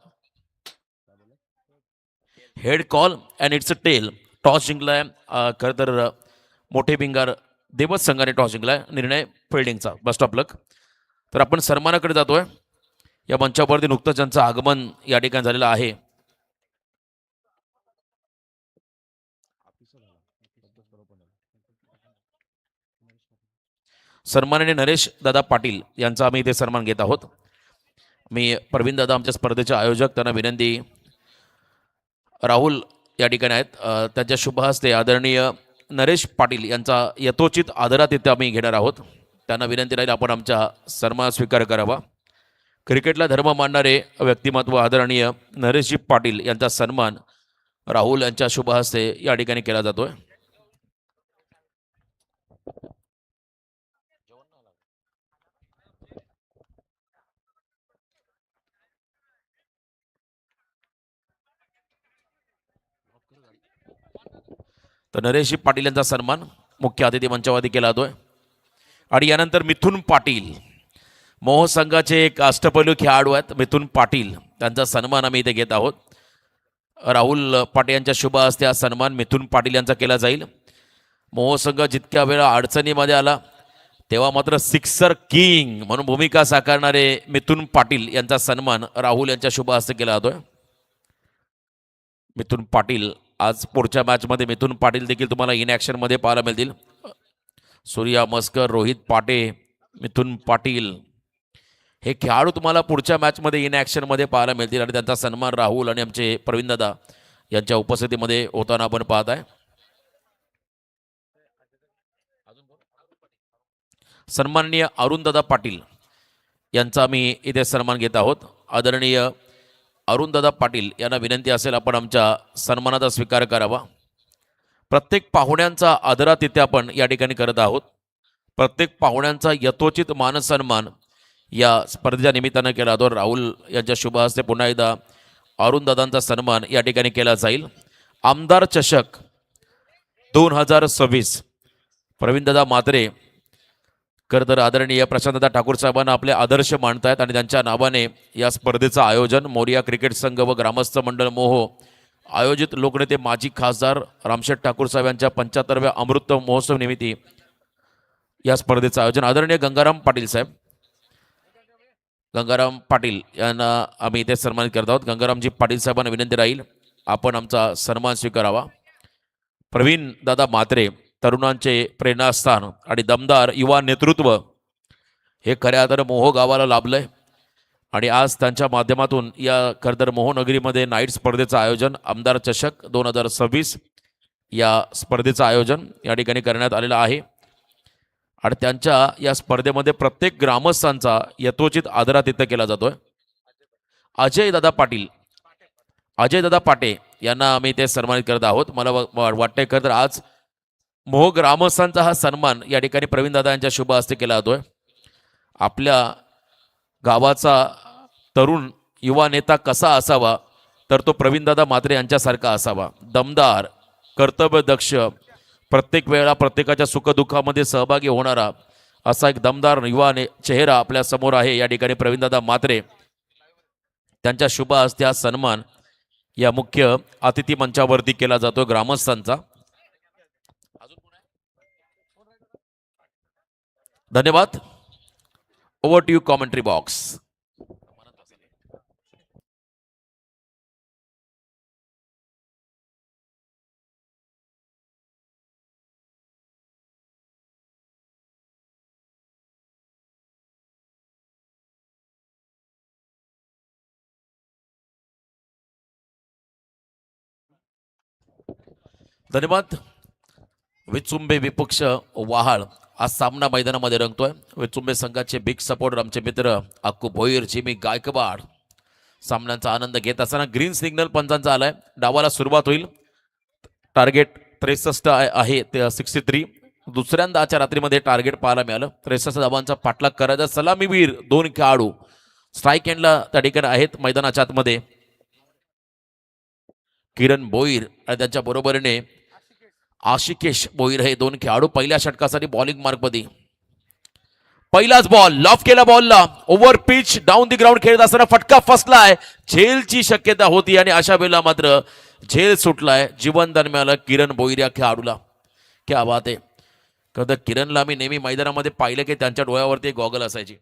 head call and it's a tail. Toss जिंकलाय खरं तर मोठे भिंगार देवत संघाने टॉस जिंकलाय। निर्णय फिल्डिंगचा। बेस्ट ऑफ लक। तर आपण सन्मानाकडे जातोय। या मंचावरती नुकतंच ज्यांचं आगमन या ठिकाणी झालेलं आहे, सन्माननीय नरेश दादा पाटील यांचा आम्ही इथे सन्मान घेत आहोत। मी प्रवीण दादा आमच्या स्पर्धेचे आयोजक, त्यांना विनंती, राहुल या ठिकाणी आहेत, त्यांच्या शुभ हस्ते आदरणीय नरेश पाटील यांचा यथोचित आदरात इथे आम्ही घेणार आहोत। त्यांना विनंती राहील आपण आमचा सन्मान स्वीकार करावा। क्रिकेटला धर्म मानणारे व्यक्तिमत्व आदरणीय नरेशजी पाटील यांचा सन्मान राहुल यांच्या शुभ हस्ते या ठिकाणी केला जातोय। तर नरेशजी पाटील यांचा सन्मान मुख्य अतिथी मंचावरती केला जातोय। आणि यानंतर मिथुन पाटील, मोह संघाचे एक अष्टपैलू खेळाडू आहेत मिथुन पाटील, त्यांचा सन्मान आम्ही इथे घेत आहोत। राहुल पाटील यांच्या शुभ हस्ते हा सन्मान मिथुन पाटील यांचा केला जाईल। मोह संघ जितक्या वेळा अडचणीमध्ये आला तेव्हा मात्र सिक्सर किंग म्हणून भूमिका साकारणारे मिथुन पाटील यांचा सन्मान राहुल यांच्या शुभ हस्ते केला जातोय। मिथुन पाटील, आज पुढच्या मॅचमध्ये मिथुन पाटील देखील तुम्हाला इन ॲक्शनमध्ये पाहायला मिळतील। सूर्या मस्कर, रोहित पाटे, मिथुन पाटील हे खेळाडू तुम्हाला पुढच्या मॅचमध्ये इन ॲक्शनमध्ये पाहायला मिळतील आणि त्यांचा सन्मान राहुल आणि आमचे प्रवीण दादा यांच्या उपस्थितीमध्ये होताना आपण पाहत आहे. सन्माननीय अरुणदादा पाटील यांचा मी इथे सन्मान घेत आहोत. आदरणीय अरुणदादा पाटील यांना विनंती असेल आपण आमच्या सन्मानाचा स्वीकार करावा. प्रत्येक पाहुण्यांचा आदरातिथ्य आपण या ठिकाणी करत आहोत. प्रत्येक पाहुण्यांचा यथोचित मानसन्मान या स्पर्धेच्या निमित्तानं केला जातो. राहुल यांच्या शुभ हस्ते पुन्हा एकदा अरुणदादांचा सन्मान या ठिकाणी केला जाईल. आमदार चषक 2026 प्रवीणदादा म्हात्रे खरं तर आदरणीय प्रशांतदा ठाकूर साहेबांना आपले आदर्श मानतायत आणि त्यांच्या नावाने या स्पर्धेचं आयोजन मोरिया क्रिकेट संघ व ग्रामस्थ मंडळ मोहो आयोजित लोकनेते माजी खासदार रामशेठ ठाकूर साहेब यांच्या 75व्या अमृत महोत्सव निमित्त या स्पर्धेचं आयोजन आदरणीय गंगाराम पाटील साहेब, गंगाराम पाटील यांना आम्ही इथे सन्मानित करत आहोत. गंगारामजी पाटील साहेबांना विनंती राहील आपण आमचा सन्मान स्वीकारावा. प्रवीण दादा म्हात्रे तरुणांचे प्रेरणास्थान आणि दमदार युवा नेतृत्व हे खऱ्या अर्थानं मोहो गावाला लाभलंय आणि आज त्यांच्या माध्यमातून या खरतर मोहो नगरीमध्ये नाईट स्पर्धेचं आयोजन आमदार चषक 2026 या स्पर्धेचं आयोजन या ठिकाणी करण्यात आलेलं आहे आणि त्यांच्या या स्पर्धेमध्ये प्रत्येक ग्रामस्थांचा यथोचित आदरातिथ्य केला जातोय. अजयदादा पाटे यांना आम्ही ते सन्मानित करत आहोत. मला वाटतंय खरं तर आज मोहो ग्रामस्थांचा हा सन्मान या ठिकाणी प्रवीणदादा यांच्या शुभ हस्ते केला जातोय. आपल्या गावाचा तरुण युवा नेता कसा असावा तर तो प्रवीणदादा म्हात्रे यांच्यासारखा असावा. दमदार, कर्तव्यदक्ष, प्रत्येक वेळेला प्रत्येकाच्या सुखदुःखामध्ये सहभागी होणारा असा एक दमदार युवा चेहरा आपल्या समोर आहे या ठिकाणी प्रवीणदादा म्हात्रे. त्यांच्या शुभ हस्ते हा सन्मान या मुख्य अतिथी मंचावरती केला जातो ग्रामस्थांचा. धन्यवाद. Over to you commentary box. धन्यवाद. विचुंबे विपक्ष वाहाळ आज सामना मैदानामध्ये रंगतोय. विचुंबे संघाचे बिग सपोर्टर आमचे मित्र अक्कू भोईर, जिमी गायकवाड सामन्यांचा आनंद घेत असताना ग्रीन सिग्नल पंचांचा आलाय. डावाला सुरुवात होईल. टार्गेट 63 आहे ते 63. दुसऱ्यांदा आजच्या रात्रीमध्ये टार्गेट पाहायला मिळालं. 63 धावांचा पाठलाग करायचा. सलामीवीर 2 खेळाडू स्ट्राईक एंडला त्या ठिकाणी आहेत मैदानाच्या आतमध्ये. किरण भोईर आणि त्यांच्या बरोबरीने आशिकेश भोईर हे 2 खेळाडू पहिल्या षटकासाठी बॉलिंग मार्कमध्ये. पहिलाच बॉल लॉफ केला. बॉलला over pitch down the ground खेळत असताना फटका फसलाय. झेलची शक्यता होती आणि अशा वेळेला मात्र झेल सुटलाय. जीवन दान मिळालं किरण भोईर या खेळाडूला. क्या बात आहे. खरं किरणला मी नेहमी मैदानामध्ये पाहिलं की त्यांच्या डोळ्यावरती गॉगल असायची.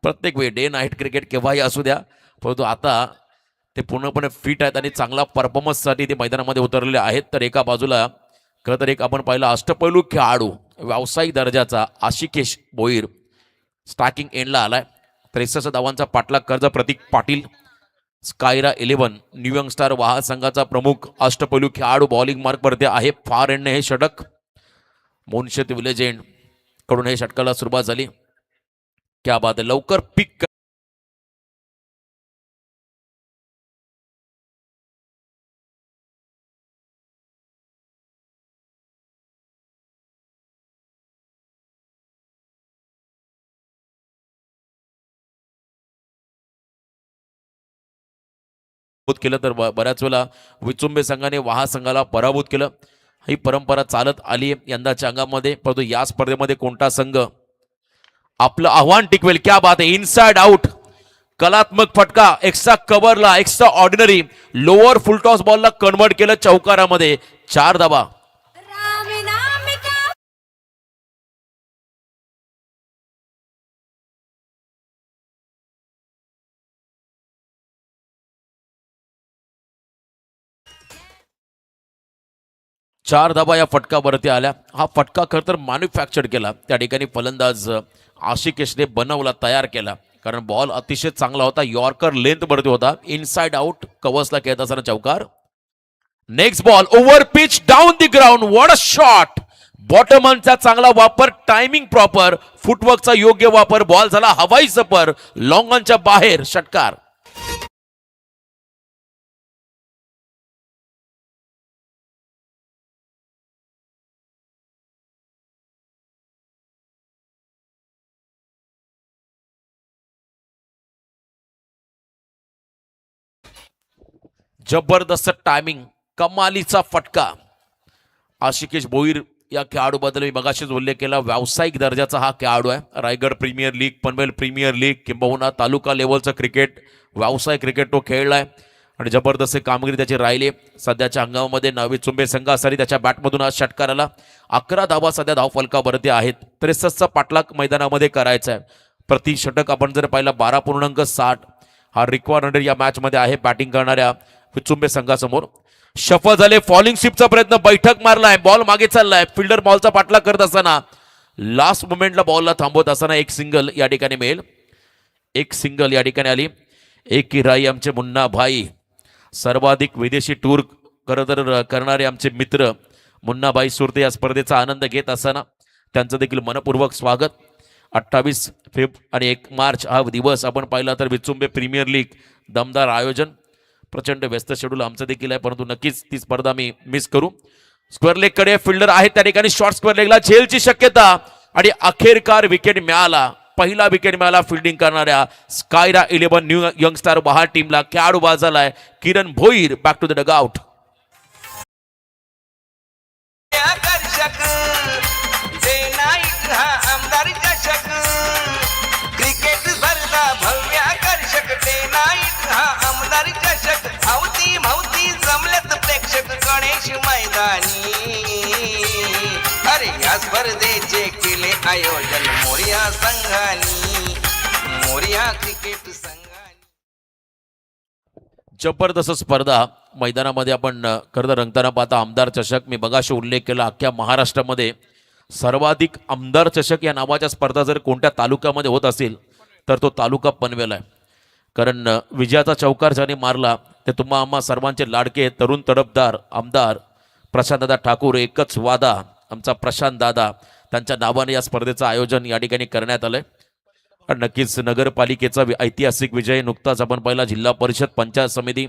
प्रत्येक वेळी डे नाईट क्रिकेट केव्हाही असू द्या, परंतु आता ते पूर्णपणे फिट आहेत आणि चांगला परफॉर्मन्ससाठी ते मैदानामध्ये उतरलेले आहेत. तर एका बाजूला खरं तर एक आपण पाहिलं अष्टपैलू खेळाडू व्यावसायिक दर्जाचा आशिकेश भोईर स्टार्टिंग एंडला आलाय. 63 धावांचा पाठलाग कर्ज प्रतीक पाटील स्कायरा 11 न्यू यंग स्टार वाहा संघाचा प्रमुख अष्टपैलू खेळाडू बॉलिंग मार्कवरती आहे. फार एंडने हे षटक मोनशेत विलेजेंड कडून हे षटकाला सुरुवात झाली. क्या बात आहे. लवकर पिक केलं तर बऱ्याच वेळा विचुंबे संघाने वाहा संघाला पराभूत केलं. ही परंपरा चालत आली आहे यंदाच्या अंगामध्ये. परंतु या स्पर्धेमध्ये कोणता संघ आपलं आव्हान टिकवेल. क्या बात आहे. इनसाइड आउट कलात्मक फटका. एक्स्ट्रा कव्हरला एक्स्ट्रा ऑर्डिनरी लोअर फुलटॉस बॉलला कन्वर्ट केलं चौकारामध्ये. 4 धावा. चार धाबा या फटकावरती आल्या. हा फटका खरं तर मॅन्युफॅक्चर्ड केला त्या ठिकाणी फलंदाज आशिकेशने बनवला, तयार केला. कारण बॉल अतिशय चांगला होता. यॉर्कर लेंथ वरती होता. इनसाइड आउट कव्हर्सला खेळत असताना चौकार. Next ball over pitch down the ground. What a shot. बॉटमनचा चांगला वापर, टायमिंग प्रॉपर, फुटवर्कचा योग्य वापर, बॉल झाला हवाई सपर, लॉंग ऑनच्या बाहेर, षटकार. जबरदस्त टायमिंग, कमालीचा फटका. आशिकेश भोईर या खेळाडूबद्दल मी मगाशीच उल्लेख केला. व्यावसायिक दर्जाचा हा खेळाडू आहे. Raigad premier league, Panvel premier league किंबहुना तालुका लेवलचं क्रिकेट, व्यावसायिक क्रिकेट तो खेळलाय आणि जबरदस्त कामगिरी त्याची राहिली. सध्याच्या हंगामामध्ये विचुंबे संघासाठी त्याच्या बॅटमधून आज षटकार आला. 11 धावा सध्या धावफलकावरती आहेत. 63चा पाठलाग मैदानामध्ये करायचा आहे. प्रति षटक आपण जर पाहिलं 12.60 हा रिक्वायर्ड या मॅचमध्ये आहे बॅटिंग करणाऱ्या विचुंबे संघासमोर. शफल झाले, फॉलिंग स्वीपचा प्रयत्न, बैठक मारलाय, बॉल मागे चाललाय. फिल्डर बॉलचा पाठलाग करत असताना लास्ट मोमेंटला बॉलला थांबवत असताना एक सिंगल या ठिकाणी मिळेल. एक सिंगल या ठिकाणी आली. एक किराई आमचे मुन्ना भाई, सर्वाधिक विदेशी टूर करणारे आमचे मित्र मुन्ना भाई सुरते या स्पर्धेचा आनंद घेत असताना त्यांचं देखील मनपूर्वक स्वागत. 28 फेब्रुवारी आणि 1 मार्च हा दिवस आपण पाहिला तर विचुंबे प्रीमियर लीग दमदार आयोजन. प्रचंड व्यस्त शेड्यूल आमचं देखील आहे, परंतु नक्कीच ती स्पर्धा मी मिस करू. स्क्वेअर लेग कडे फिल्डर आहे त्या ठिकाणी, शॉर्ट स्क्वेअर लेगला झेलची शक्यता आणि अखेरकार विकेट मिळाला. पहिला विकेट मिळाला फिल्डिंग करणाऱ्या स्कायरा 11 न्यू यंगस्टार बहार टीमला. खेळाडू बाद झालाय Kiran Bhoir. Back to the dugout. आकर्षक डे नाईट हा आमदार चषक. क्रिकेट स्पर्धा भव्य आकर्षक डे नाईट हा आमदार चषक. अवती भवती जमलेत प्रेक्षक गणेश मैदानी. अरे या स्पर्धेचे केले आयोजन मोरिया संघानी, मोरिया क्रिकेट संघानी. जबरदस्त स्पर्धा मैदानामध्ये आपण खरं तर रंगताना पाहता. आमदार चषक मी बघाशी उल्लेख केला, अख्ख्या महाराष्ट्रामध्ये सर्वाधिक आमदार चषक या नावाच्या स्पर्धा जर कोणत्या तालुक्यामध्ये होत असेल तर तो तालुका पनवेल आहे. कारण विजयाचा चौकार ज्याने मारला ते तुम्हा आम्हा सर्वांचे लाडके तरुण तडफदार आमदार प्रशांतदादा ठाकूर, एकच वादा आमचा प्रशांत दादा, त्यांच्या नावाने या स्पर्धेचं आयोजन या ठिकाणी करण्यात आलंय. आणि नक्कीच नगरपालिकेचा ऐतिहासिक विजय नुकताच आपण पाहिला. जिल्हा परिषद पंचायत समिती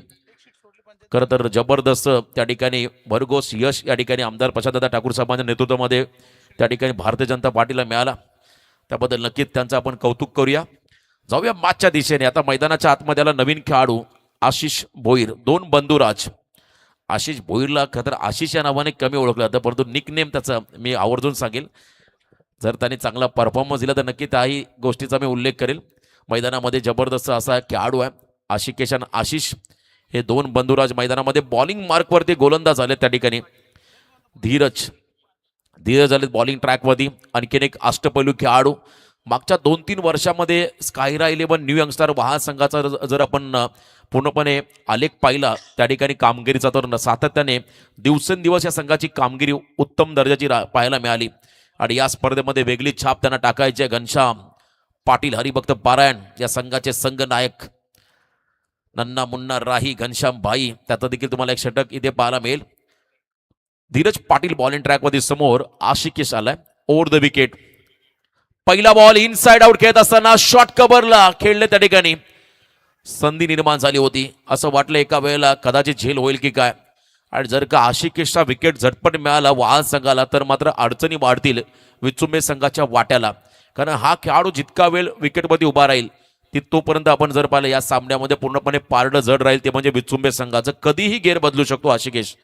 खरं तर जबरदस्त त्या ठिकाणी भरघोस यश या ठिकाणी आमदार प्रशांतदादा ठाकूर साहेबांच्या नेतृत्वामध्ये त्या ठिकाणी भारतीय जनता पार्टीला मिळाला. त्याबद्दल नक्कीच त्यांचं आपण कौतुक करूया. जाऊया मॅचच्या दिशेने. आता मैदानाच्या आतमध्ये आला नवीन खेळाडू आशिष भोईर. 2 बंधुराज. आशिष भोईरला खरं आशिष या नावाने कमी ओळखलं जातं, परंतु निकनेम त्याचा मी आवर्जून सांगेल. जर त्यांनी चांगला परफॉर्मन्स दिला तर नक्की त्याही गोष्टीचा मी उल्लेख करेल. मैदानामध्ये जबरदस्त असा खेळाडू आहे आशिकेश आणि आशिष. हे 2 बंधुराज मैदानामध्ये बॉलिंग मार्कवरती गोलंदाज झाले. त्या ठिकाणी धीरज झाले बॉलिंग ट्रॅकवरती. आणखीन एक अष्टपैलू खेळाडू. मागच्या 2-3 वर्षामध्ये स्कायरा 11 न्यू यंगस्टार बहार संघाचा जर आपण पूर्णपणे आलेख पाहिला त्या ठिकाणी कामगिरीचा तर सातत्याने दिवसेंदिवस या संघाची कामगिरी उत्तम दर्जाची पाहायला मिळाली. आणि या स्पर्धेमध्ये वेगळी छाप त्यांना टाकायची आहे. घनश्याम पाटील, हरिभक्त पारायण या संघाचे संघ नायक. नन्ना मुन्ना राही, घनश्याम भाई, त्याचा देखील तुम्हाला एक षटक इथे पाहायला मिळेल. धीरज पाटील बॉलिंग ट्रॅकमध्ये समोर. आशिकेश आलाय ओव्हर द विकेट. पहिला बॉल इनसाइड आउट खेळत असताना शॉर्ट कव्हरला खेळले. त्या ठिकाणी संधी निर्माण झाली होती. असं वाटलं एका वेळेला कदाचित झेल होईल की काय. आणि जर का आशिकेशचा विकेट झटपट मिळाला वाहन संघाला तर मात्र अडचणी वाढतील विचुंबे संघाच्या वाट्याला. कारण हा खेळाडू जितका वेळ विकेटमध्ये उभा राहील तोपर्यंत आपण जर पाहिलं या सामन्यामध्ये पूर्णपणे पारडं जड राहील. ते म्हणजे विचुंबे संघाचं. कधीही गेअर बदलू शकतो आशिकेश,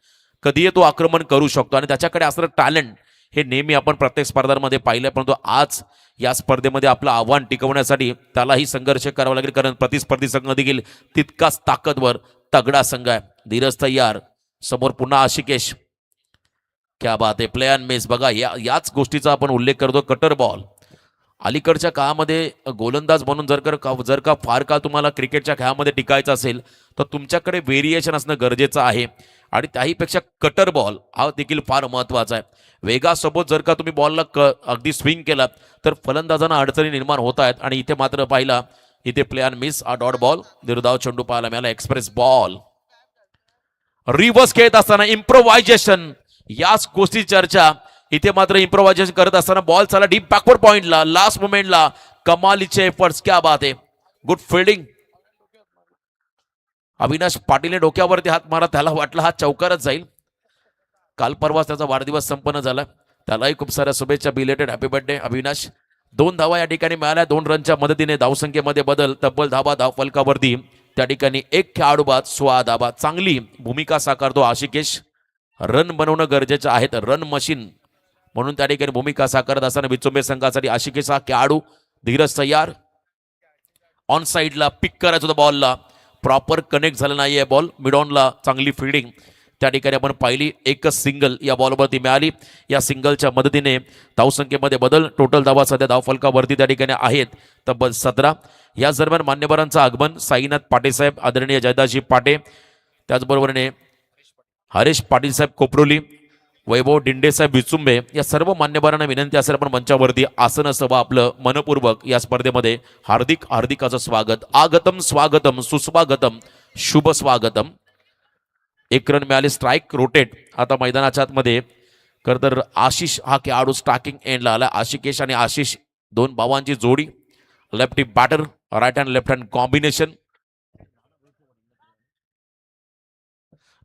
कधीही तो आक्रमण करू शकतो आणि त्याच्याकडे असणारं टॅलेंट हे नेहमी आपण प्रत्येक स्पर्धांमध्ये पाहिलंय. परंतु आज या स्पर्धेमध्ये आपलं आव्हान टिकवण्यासाठी त्यालाही संघर्ष करावा लागेल. कारण प्रतिस्पर्धी संघ देखील तितकाच ताकदवर तगडा संघ आहे. धीरज तयार, समोर पुन्हा आशिकेश. क्या बात आहे. Play and miss. बघा याच गोष्टीचा आपण उल्लेख करतो. Cutter ball. अलीकडच्या काळामध्ये गोलंदाज म्हणून जर का फार काळ तुम्हाला क्रिकेटच्या खेळामध्ये टिकायचं असेल तर तुमच्याकडे व्हेरिएशन असणं गरजेचं आहे. आणि त्याहीपेक्षा कटर बॉल हा देखील फार महत्त्वाचा आहे. वेगासोबत जर का तुम्ही बॉलला अगदी स्विंग केला तर फलंदाजांना अडचणी निर्माण होत आहेत. आणि इथे मात्र पाहिला इथे प्ले अँड मिस. हा डॉट बॉल निर्धाव चेंडू पाहायला मिळाला. Express ball. रिव्हर्स खेळत असताना इम्प्रोव्हायझेशन, याच गोष्टी चर्चा इथे. मात्र इम्प्रोव्हायझेशन करत असताना बॉल चला डीप बॅकवर्ड पॉइंटला, लास्ट मोमेंटला कमालीचे एफर्ट्स, क्या बात आहे. Good fielding. अविनाश पाटीलने डोक्यावरती हात मारा, त्याला वाटलं हा चौकारच जाईल. काल परवाच त्याचा वाढदिवस संपन्न झाला, त्यालाही खूप साऱ्या शुभेच्छा. Belated happy birthday Avinash. 2 धावा या ठिकाणी मिळाल्या. 2 रनच्या मदतीने धावसंख्येमध्ये बदल. तब्बल धावा धावफलकावरती त्या ठिकाणी 1 खेळाडू बाद 16 धावा. चांगली भूमिका साकारतो आशिकेश. रन बनवणं गरजेचं आहे, रन मशीन म्हणून त्या ठिकाणी भूमिका साकारत असताना विचुंबे संघासाठी आशिकेश हा खेळाडू. धीरज तयार. ऑन साईडला पिक करायचं होतं बॉलला, प्रॉपर कनेक्ट झालं नाहीये बॉल. मिड ऑनला चांगली फिल्डिंग त्या ठिकाणी आपण पाहिली. एकच सिंगल या बॉलवरती मिळाली. या सिंगलच्या मदतीने धावसंख्येमध्ये बदल. टोटल धावा सध्या धावफलकावरती त्या ठिकाणी आहेत तब्बल 17. या दरम्यान मान्यवरांचं आगमन. साईनाथ पाटील साहेब, आदरणीय जयदासजी पाटे, त्याचबरोबरीने हरेश पाटील साहेब कोपरोली, वैभव डिंडे साहेब विचुंबे, या सर्व मान्यवरांना विनंती असेल आपण मंचावरती आसन असावं आपलं मनपूर्वक. या स्पर्धेमध्ये हार्दिक हार्दिकाचं स्वागत. आगतम स्वागतम सुस्वागतम शुभ स्वागतम. 1 रन मिळाले. Strike rotate. आता मैदानाच्या आतमध्ये खरं तर आशिष हा खेळाडू स्टार्टिंग एंडला आला. आशिकेश आणि आशिष 2 भावांची जोडी. Left hip batter, right hand left hand combination.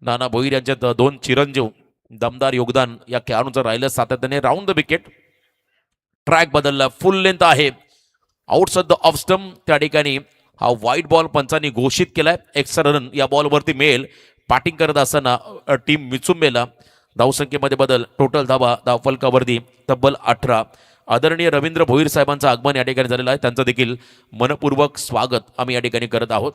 Nana Bhoir यांच्यात 2 चिरंजीव. दमदार योगदान या खेळाडूंचं राहिलं सातत्याने. Round the wicket. ट्रॅक बदलला. फुल लेंथ आहे. आउटसाइड द ऑफ स्टंप त्या ठिकाणी हा व्हाईट बॉल पंचांनी घोषित केलाय. एक्स्ट्रा रन या बॉलवरती मिळेल. बॅटिंग करत असताना टीम मिचुंबेला. धावसंख्येमध्ये बदल. टोटल धावा धावफलकावरती तब्बल 18. आदरणीय रवींद्र भोईर साहेबांचं आगमन या ठिकाणी झालेलं आहे, त्यांचं देखील मनपूर्वक स्वागत आम्ही या ठिकाणी करत आहोत.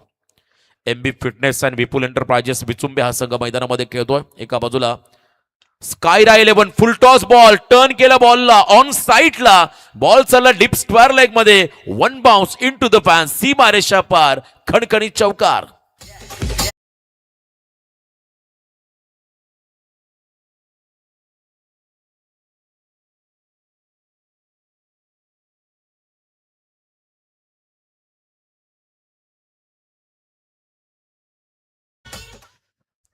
MB fitness and Vipul enterprises Vichumbe हा संघ मैदानामध्ये खेळतोय. एका बाजूला Skyra 11 full toss ball, turn केला बॉलला ऑन साईडला. बॉल चालला डीप स्क्वेअर लेग मध्ये. 1 bounce into the fence. सीमारेषा पार. खणखणीत चौकार.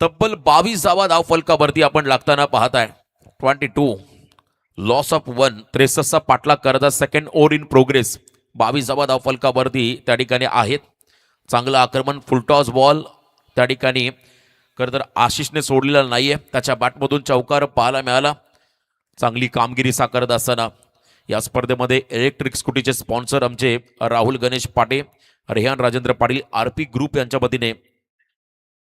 तब्बल 22 धावा धावफलकावरती आपण लागताना पाहताय. 22 लॉस ऑफ 1. 63 पाठलाग करता. Second over in progress. 22 धावा धावफलकावरती त्या ठिकाणी आहेत. चांगलं आक्रमण. फुलटॉस बॉल त्या ठिकाणी खरं तर आशिषने सोडलेला नाहीये. त्याच्या बॅटमधून चौकार पाहायला मिळाला. चांगली कामगिरी साकारत असताना या स्पर्धेमध्ये इलेक्ट्रिक स्कूटीचे स्पॉन्सर आमचे राहुल गणेश पाटे, रेहान राजेंद्र पाटील, RP ग्रुप यांच्या वतीने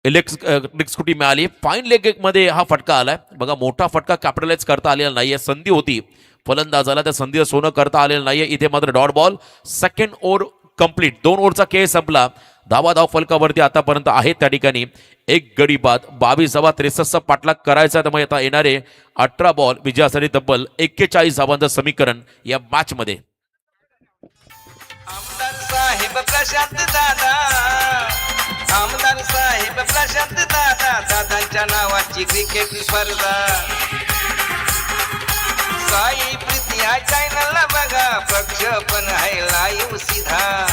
इलेक्ट्रिक स्कूटी मिळाली. फाईन लेग मध्ये हा फटका आलाय बघा. मोठा फटका कॅपिटलाइज करता आलेला नाहीये. संधी होती फलंदाजाला, त्या संधीचं सोनं करता आलेलं नाहीये. इथे मात्र dot ball. Second over complete. 2 ओव्हरचा खेळ संपला. धावा धावफलकावरती आतापर्यंत आहे त्या ठिकाणी 1 गडी बाद. 22 धावा 63 पाठलाग करायचा. त्यामुळे आता येणारे 18 बॉल विजयासाठी तब्बल 41 धावांचं समीकरण या मॅच मध्ये. आमदार साहेब प्रशांत दादा, आमदार साहेब प्रशांत दादा, दादांच्या नावाची क्रिकेट स्पर्धा. साई प्रीती या चॅनलला बघा, प्रक्षेपण आहे लाईव्ह सीधा.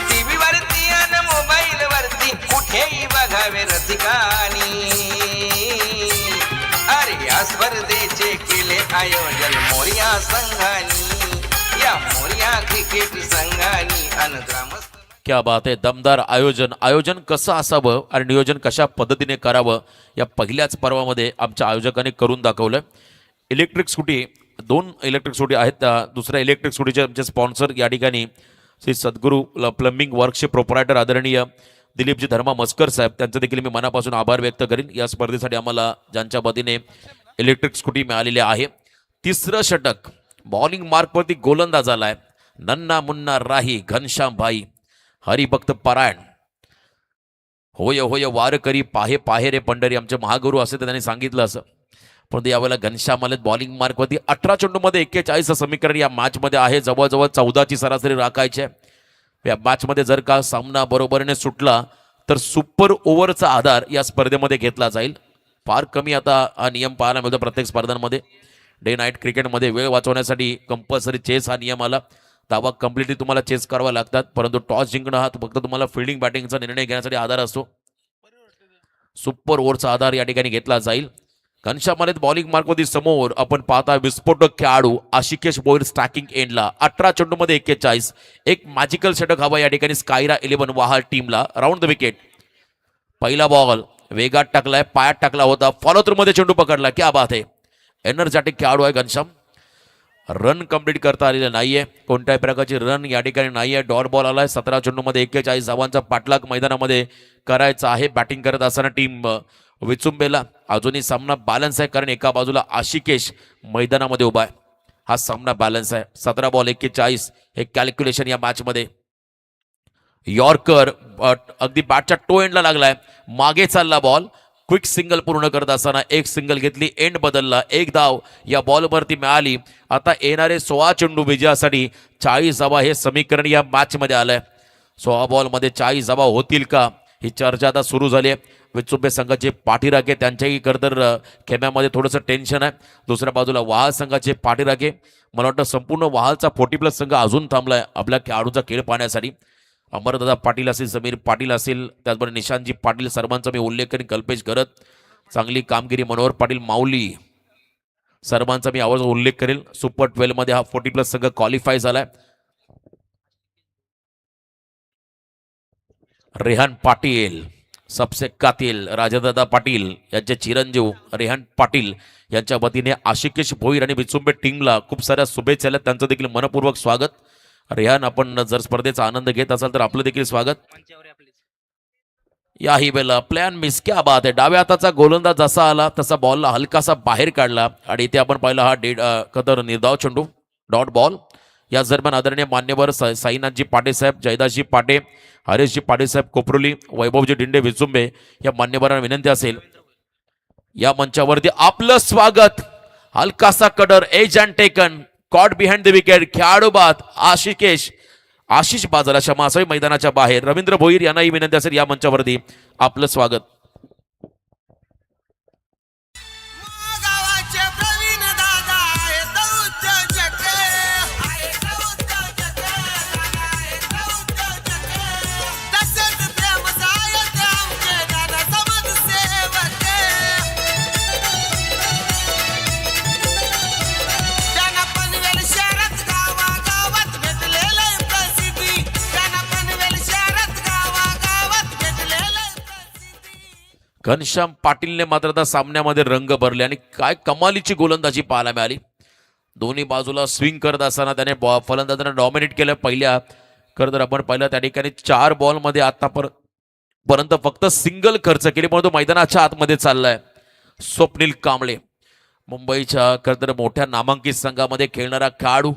टीव्ही वरती आणि मोबाईल वरती कुठेही बघावे रसिकानी. अरे या स्पर्धेचे केले आयोजन मोर्या संघानी, या मोर्या क्रिकेट संघानी अन ग्रामस्थ. क्या बात आहे. दमदार आयोजन. आयोजन कसं असावं आणि नियोजन कशा पद्धतीने करावं या पहिल्याच पर्वामध्ये आमच्या आयोजकांनी करून दाखवलं. इलेक्ट्रिक स्कूटी 2 इलेक्ट्रिक स्कूटी आहेत. दुसऱ्या इलेक्ट्रिक स्कूटीचे आमचे स्पॉन्सर या ठिकाणी श्री सद्गुरू प्लंबिंग वर्कचे प्रोपरायटर आदरणीय दिलीपजी धर्मा मस्कर साहेब, त्यांचं देखील मी मनापासून आभार व्यक्त करीन. या स्पर्धेसाठी आम्हाला ज्यांच्या वतीने इलेक्ट्रिक स्कूटी मिळालेली आहे. 3रं षटक. बॉलिंग मार्कवरती गोलंदाज आलाय नन्ना मुन्ना राही घनश्याम भाई हरिभक्त पारायण. होय होय वार करी पाहे पाहे रे पंढरी, आमचे महागुरू असे तर त्यांनी सांगितलं असं. परंतु यावेळेला घनश्याम आले. बॉलिंग मार्कवरती 18 चेंडूमध्ये 41 समीकरण या मॅचमध्ये आहे. जवळजवळ 14ची सरासरी राखायची आहे या मॅचमध्ये. जर का सामना बरोबरीने सुटला तर सुपर ओव्हरचा आधार या स्पर्धेमध्ये घेतला जाईल. फार कमी आता हा नियम पाहायला मिळतो प्रत्येक स्पर्धांमध्ये. डे नाईट क्रिकेटमध्ये वेळ वाचवण्यासाठी कंपल्सरी चेस हा नियम आला. धावा कम्प्लिटली तुम्हाला चेस करावा लागतात, परंतु टॉस जिंकणं हा फक्त तुम्हाला फिल्डिंग बॅटिंगचा निर्णय घेण्यासाठी आधार असतो. सुपर ओव्हरचा आधार या ठिकाणी घेतला जाईल. घनश्याममध्ये बॉलिंग मार्कमध्ये समोर आपण पाहता विस्फोटक खेळाडू आशिकेश भोईर स्टॅकिंग एंडला 18 चेंडूमध्ये 41. एक मॅजिकल षटक हवा या ठिकाणी स्कायरा 11 वहाल टीमला. Round the wicket. पहिला बॉल वेगात टाकलाय, पायात टाकला होता, फॉलो थ्रू मध्ये चेंडू पकडला. क्या बात आहे. एनर्जॅटिक खेळाडू आहे घनश्याम. रन कंप्लीट करता आलेलं नाहीये, कोणत्याही प्रकारची रन या ठिकाणी नाहीये. डॉट बॉल आलाय. 17 चेंडूमध्ये 41 धावांचा पाठलाग मैदानामध्ये करायचा आहे. बॅटिंग करत असताना टीम विचुंबेला अजूनही सामना बॅलन्स आहे, कारण एका बाजूला आशिकेश मैदानामध्ये उभा आहे. हा सामना बॅलन्स आहे. 17 बॉल 41 हे कॅल्क्युलेशन या मॅच मध्ये. यॉर्कर अगदी बॅटच्या टो एंडला लागलाय, मागे चालला बॉल. क्विक सिंगल पूर्ण करत असताना एक सिंगल घेतली, एंड बदलला. एक धाव या बॉलवरती मिळाली. आता येणारे 16 चेंडू विजयासाठी 40 धावा हे समीकरण या मॅच मध्ये आलंय. 16 बॉलमध्ये 40 धावा होतील का, ही चर्चा आता सुरू झाली आहे. विचुंबे संघाचे पाठीराखे त्यांच्याही खरंतर खेम्यामध्ये थोडंसं टेन्शन आहे. दुसऱ्या बाजूला वहाल संघाचे पाठीराखे, मला वाटतं संपूर्ण वहालचा 40+ संघ अजून थांबलाय आपल्या खेळाडूचा खेळ पाहण्यासाठी. अमरदादा पाटील असेल, समीर पाटील असेल, त्याचबरोबर निशांतजी पाटील, सर्वांचा मी उल्लेख करेन. कल्पेश गरत चांगली कामगिरी, मनोहर पाटील, माऊली, सर्वांचा मी आवाज उल्लेख करेल. सुपर 12 मध्ये हा 40+ संघ क्वालिफाय झालाय. रेहान पाटील सबसे कातिल, राजादादा पाटील यांचे चिरंजीव रेहान पाटील यांच्या वतीने आशिकेश भोईर आणि विचुंबे टीमला खूप साऱ्या शुभेच्छा आहेत. त्यांचं देखील मनपूर्वक स्वागत. रेहान, आपण जर स्पर्धेचा आनंद घेत असाल तर आपलं देखील स्वागत. याही वेळेला प्लॅन मिस. क्या बात आहे. डाव्या हाताचा गोलंदाज जसा आला तसा बॉलला हलकासा बाहेर काढला आणि इथे आपण पाहिला हा कदर निर्धाव चेंडू, डॉट बॉल. या दरम्यान आदरणीय मान्यवर साईनाथजी पाटे साहेब, जयदासजी पाटे, हरेशजी पाटे साहेब कोपरोली, वैभवजी डिंडे विचुंबे या मान्यवरांना विनंती असेल या मंचावरती आपलं स्वागत. हलकासा कडर, edge and taken, caught behind the wicket. खेळाडू बाद आशिष बाजारा क्षमा असावी मैदानाच्या बाहेर. रवींद्र भोईर यांनाही विनंती असेल या मंचावरती आपलं स्वागत. गावाचे प्रवीण दादा आहेत उद्योजक, आहेत उद्योजक, दादा आहेत उद्योजक. तसंच प्रेम सायत आमचे दादा समाजसेवक. त्यांना पनवेल शहरात गावागावात भेटलेलं प्रसिद्धी. त्यांना पनवेल शहरात गावागावात भेटलेलं प्रसिद्धी. घनश्याम पाटीलने मात्र आता सामन्यामध्ये रंग भरले आणि काय कमालीची गोलंदाजी पाहायला मिळाली. दोन्ही बाजूला स्विंग करत असताना त्याने फलंदाजांना डॉमिनेट केलं. पहिल्या खरं आपण पाहिलं त्या ठिकाणी 4 बॉलमध्ये आतापर्यंत फक्त सिंगल खर्च केली, म्हणून तो मैदानाच्या आतमध्ये चाललाय. स्वप्नील कांबळे मुंबईच्या खरं मोठ्या नामांकित संघामध्ये खेळणारा खेळाडू,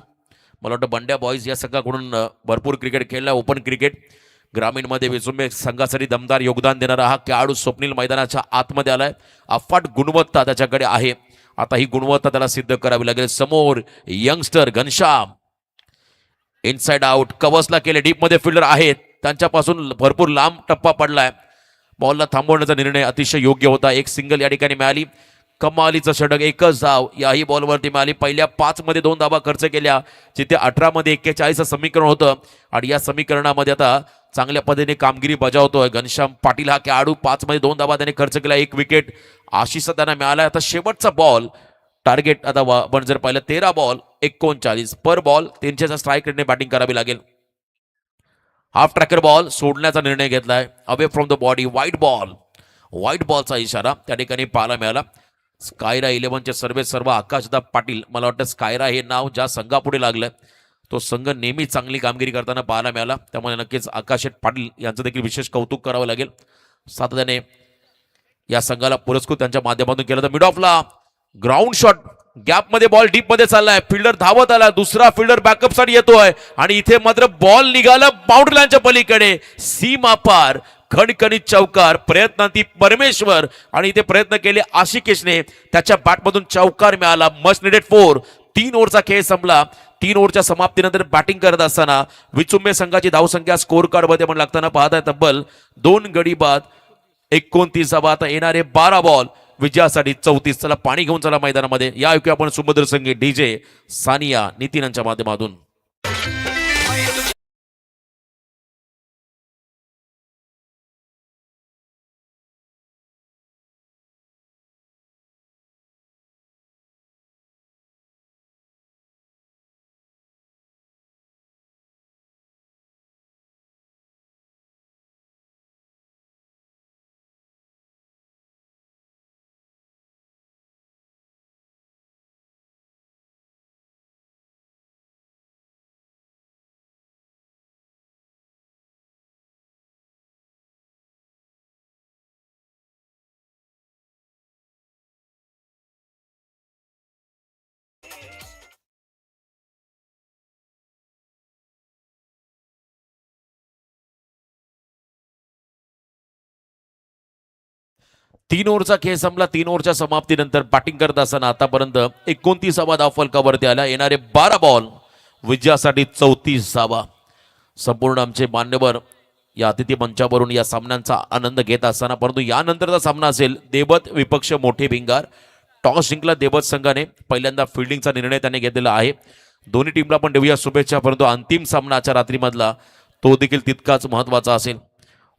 मला वाटतं बंड्या बॉईज या संघाकडून भरपूर क्रिकेट खेळला. ओपन क्रिकेट ग्रामीणमध्ये विचुंबे संघासाठी दमदार योगदान देणारा हा खेळाडू स्वप्नील मैदानाच्या आतमध्ये आलाय. अफाट गुणवत्ता त्याच्याकडे आहे. आता ही गुणवत्ता त्याला सिद्ध करावी लागेल. समोर यंगस्टर घनश्याम इनसाइड आउट कव्हर्सला केले. डीप मध्ये फिल्डर आहेत, त्यांच्यापासून भरपूर लांब टप्पा पडलाय. बॉलला थांबवण्याचा निर्णय अतिशय योग्य होता. एक सिंगल या ठिकाणी मिळाली. कमालीचं षटक, एकच धाव याही बॉलवरती मिळाली. पहिल्या 5 मध्ये 2 धावा खर्च केल्या, जिथे 18 मध्ये 41 समीकरण होतं आणि या समीकरणामध्ये आता चांगल्या पद्धतीने कामगिरी बजावतोय घनश्याम पाटील हा खेळाडू. 5 मध्ये 2 धावा त्याने खर्च केला, 1 विकेट आशिष त्यांना मिळाला. आता शेवटचा बॉल टार्गेट, आता आपण जर पाहिलं 13 बॉल 39 पर बॉल 300चा स्ट्राईक रेटने बॅटिंग करावी लागेल. हाफ ट्रॅकर बॉल सोडण्याचा निर्णय घेतलाय. Away from the body, white बॉलचा इशारा त्या ठिकाणी पाहायला मिळाला. स्कायरा 11चे सर्व आकाशदा पाटील, मला वाटतं स्कायरा हे नाव ज्या संघापुढे लागलं तो संघ नेहमी चांगली कामगिरी करताना पाहायला मिळाला. त्यामुळे नक्कीच आकाश पाटील यांचं देखील विशेष कौतुक करावं लागेल. सातत्याने या संघाला पुरस्कृत त्यांच्या माध्यमातून केलं. तर मिड ऑफला ग्राउंड शॉट, गॅप मध्ये बॉल डीप मध्ये चाललाय. फिल्डर धावत आला, दुसरा फिल्डर बॅकअप साठी येतोय आणि इथे मात्र बॉल निघाला बाउंड्री लाईनच्या पलीकडे. सीमा पार, खणखणीत चौकार, प्रयत्नांती परमेश्वर आणि इथे प्रयत्न केले आशिकेशने. त्याच्या बॅटमधून चौकार मिळाला. Must needed 4. 3 ओव्हरचा खेळ संपला. 3 ओव्हरच्या समाप्तीनंतर बॅटिंग करत असताना विचुंबे संघाची धावसंख्या स्कोर कार्ड मध्ये आपण लागताना पाहताय तब्बल 2 गडी बाद 29 धावा. आता येणारे 12 बॉल विजयासाठी 34. चला पाणी घेऊन चला मैदानामध्ये. या ऐकूया आपण सुमधुर संगीत डीजे सानिया नितीन यांच्या माध्यमातून. 3 ओव्हरचा खेळ संपला. 3 ओव्हरच्या समाप्तीनंतर बॅटिंग करत असताना आतापर्यंत 29 धाव फलकावरती आल्या. येणारे 12 बॉल विजयासाठी 34 धावा. संपूर्ण आमचे मान्यवर या अतिथी मंचावरून या सामन्यांचा आनंद घेत असताना, परंतु यानंतरचा सामना असेल देवत विपक्ष मोठे भिंगार. टॉस जिंकला देवत संघाने. पहिल्यांदा फिल्डिंगचा निर्णय त्याने घेतलेला आहे. दोन्ही टीमला पण देऊया शुभेच्छा, परंतु अंतिम सामना आजच्या रात्रीमधला तो देखील तितकाच महत्वाचा असेल.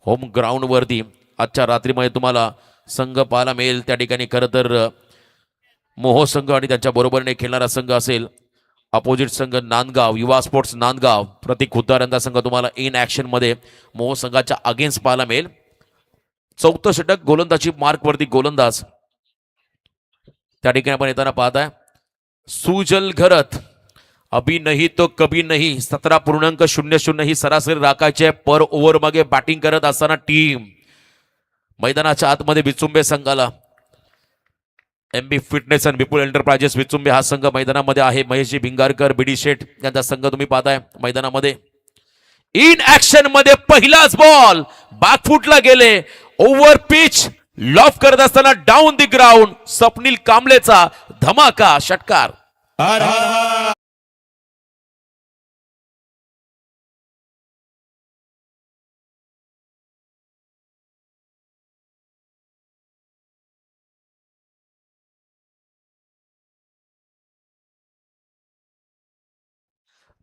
होम ग्राउंडवरती आजच्या रात्रीमध्ये तुम्हाला संघ पाहायला मिळेल. त्या ठिकाणी खरं तर मोह संघ आणि त्यांच्या बरोबरीने खेळणारा संघ असेल अपोजिट संघ नांदगाव, युवा स्पोर्ट्स नांदगाव. प्रतीक खुद्दार यांचा संघ तुम्हाला इन ऍक्शन मध्ये मोह संघाच्या अगेन्स्ट पाहायला मिळेल. 4थं षटक गोलंदाजी मार्कवरती गोलंदाज त्या ठिकाणी आपण येताना पाहताय सुजल घरत. अभी नहीं तो कभी नहीं 17.00 ही सरासरी राखायची पर ओव्हर मागे बॅटिंग करत असताना टीम मैदानाच्या आतमध्ये विचुंबे संघाला MB fitness and Vipul enterprises Vichumbe हा संघ मैदानामध्ये आहे. महेशजी भिंगारकर, बीडी शेठ यांचा संघ तुम्ही पाहताय मैदानामध्ये. इन ऍक्शन मध्ये पहिलाच बॉल बॅकफुटला गेले. ओव्हर पिच लॉफ करत असताना डाऊन दी ग्राउंड स्वप्नील कांबळेचा धमाका षटकार.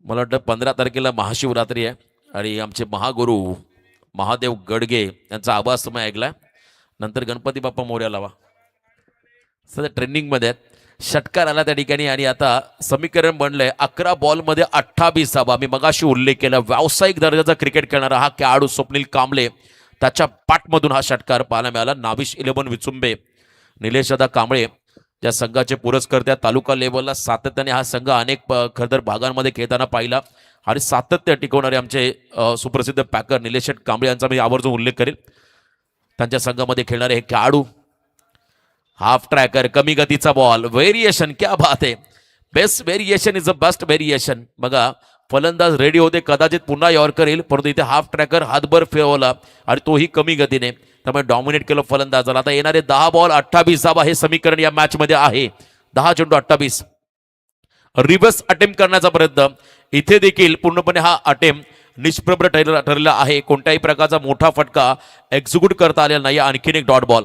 मला वाटतं 15 तारखेला महाशिवरात्री आहे आणि आमचे महागुरु महादेव गडगे यांचा आवाज तुम्ही ऐकलाय. नंतर गणपती बाप्पा मोरया लावा. सध्या ट्रेंडिंगमध्ये आहेत. षटकार आला त्या ठिकाणी आणि आता समीकरण बनलंय 11 बॉलमध्ये 28 धावा. मी मगाशी उल्लेख केला व्यावसायिक दर्जाचा क्रिकेट खेळणारा हा खेळाडू स्वप्नील कांबळे त्याच्या पाठमधून हा षटकार पाहायला मिळाला. नाविश 11 विचुंबे निलेश दादा कांबळे त्या संघाचे पुरस्कर्त्या. तालुका लेवलला सातत्याने हा संघ अनेक खरतर भागांमध्ये खेळताना पाहिला आणि सातत्य टिकवणारे आमचे सुप्रसिद्ध पॅकर निलेश कांबळे यांचा मी आवर्जून उल्लेख करेल. त्यांच्या संघामध्ये खेळणारे हे खेळाडू. हाफ ट्रॅकर, कमी गतीचा बॉल, व्हेरिएशन, क्या बात आहे. Best variation is the best variation. बघा फलंदाज रेडी होते, कदाचित पुन्हा यॉर्कर येईल, परंतु इथे हाफ ट्रॅकर हातभर फिरवला आणि तोही कमी गतीने, त्यामुळे डॉमिनेट केलं फलंदाजाला. आता येणारे 10 बॉल 28 धावा हे समीकरण या मॅच मध्ये आहे. 10 चेंडू 28. रिव्हर्स अटेम्प्ट करण्याचा प्रयत्न इथे देखील पूर्णपणे हा अटेम्प्ट निष्प्रभ ठरलेला आहे. कोणत्याही प्रकारचा मोठा फटका एक्झिक्यूट करता आलेला नाही. आणखीन एक डॉट बॉल.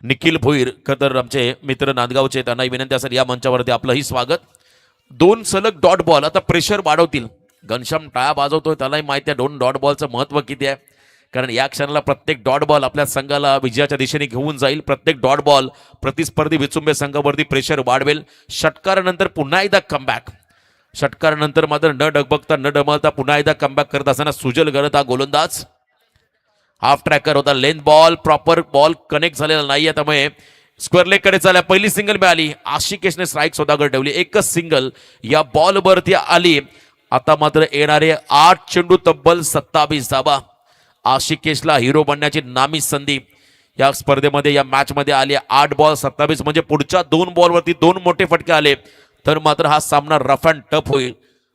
निखिल भोईर खतर आमचे मित्र नांदगावचे, त्यांना विनंती असेल या मंचावरती आपलंही स्वागत. 2 सलग डॉट बॉल आता प्रेशर वाढवतील. घनश्याम टाळा वाजवतोय, त्यालाही माहिती आहे 2 डॉट बॉलचं महत्व किती आहे, कारण या क्षणाला प्रत्येक डॉट बॉल आपल्या संघाला विजयाच्या दिशेने घेऊन जाईल. प्रत्येक डॉट बॉल प्रतिस्पर्धी विचुंबे संघावरती प्रेशर वाढवेल. षटकारानंतर पुन्हा एकदा कमबॅक. षटकारानंतर मात्र न डगबगता न डमळता पुन्हा एकदा कमबॅक करत असताना सुजल घरत हा गोलंदाज. हाफ ट्रॅकर होता, length ball, proper ball connect झालेला नाहीये, त्यामुळे स्क्वेअर लेग कडे चालला. पहिली सिंगल मिळाली. आशिकेशने स्ट्राईक स्वतःकडे ठेवली. एकच सिंगल या बॉल वरती आली. आता मात्र येणारे 8 चेंडू तब्बल 27 धावा. आशिकेशला हिरो बनण्याची नामी संधी या स्पर्धेमध्ये या मॅच मध्ये आली. 8 बॉल 27 म्हणजे पुढच्या 2 बॉलवरती 2 मोठे फटके आले तर मात्र हा सामना रफ अँड टफ होईल.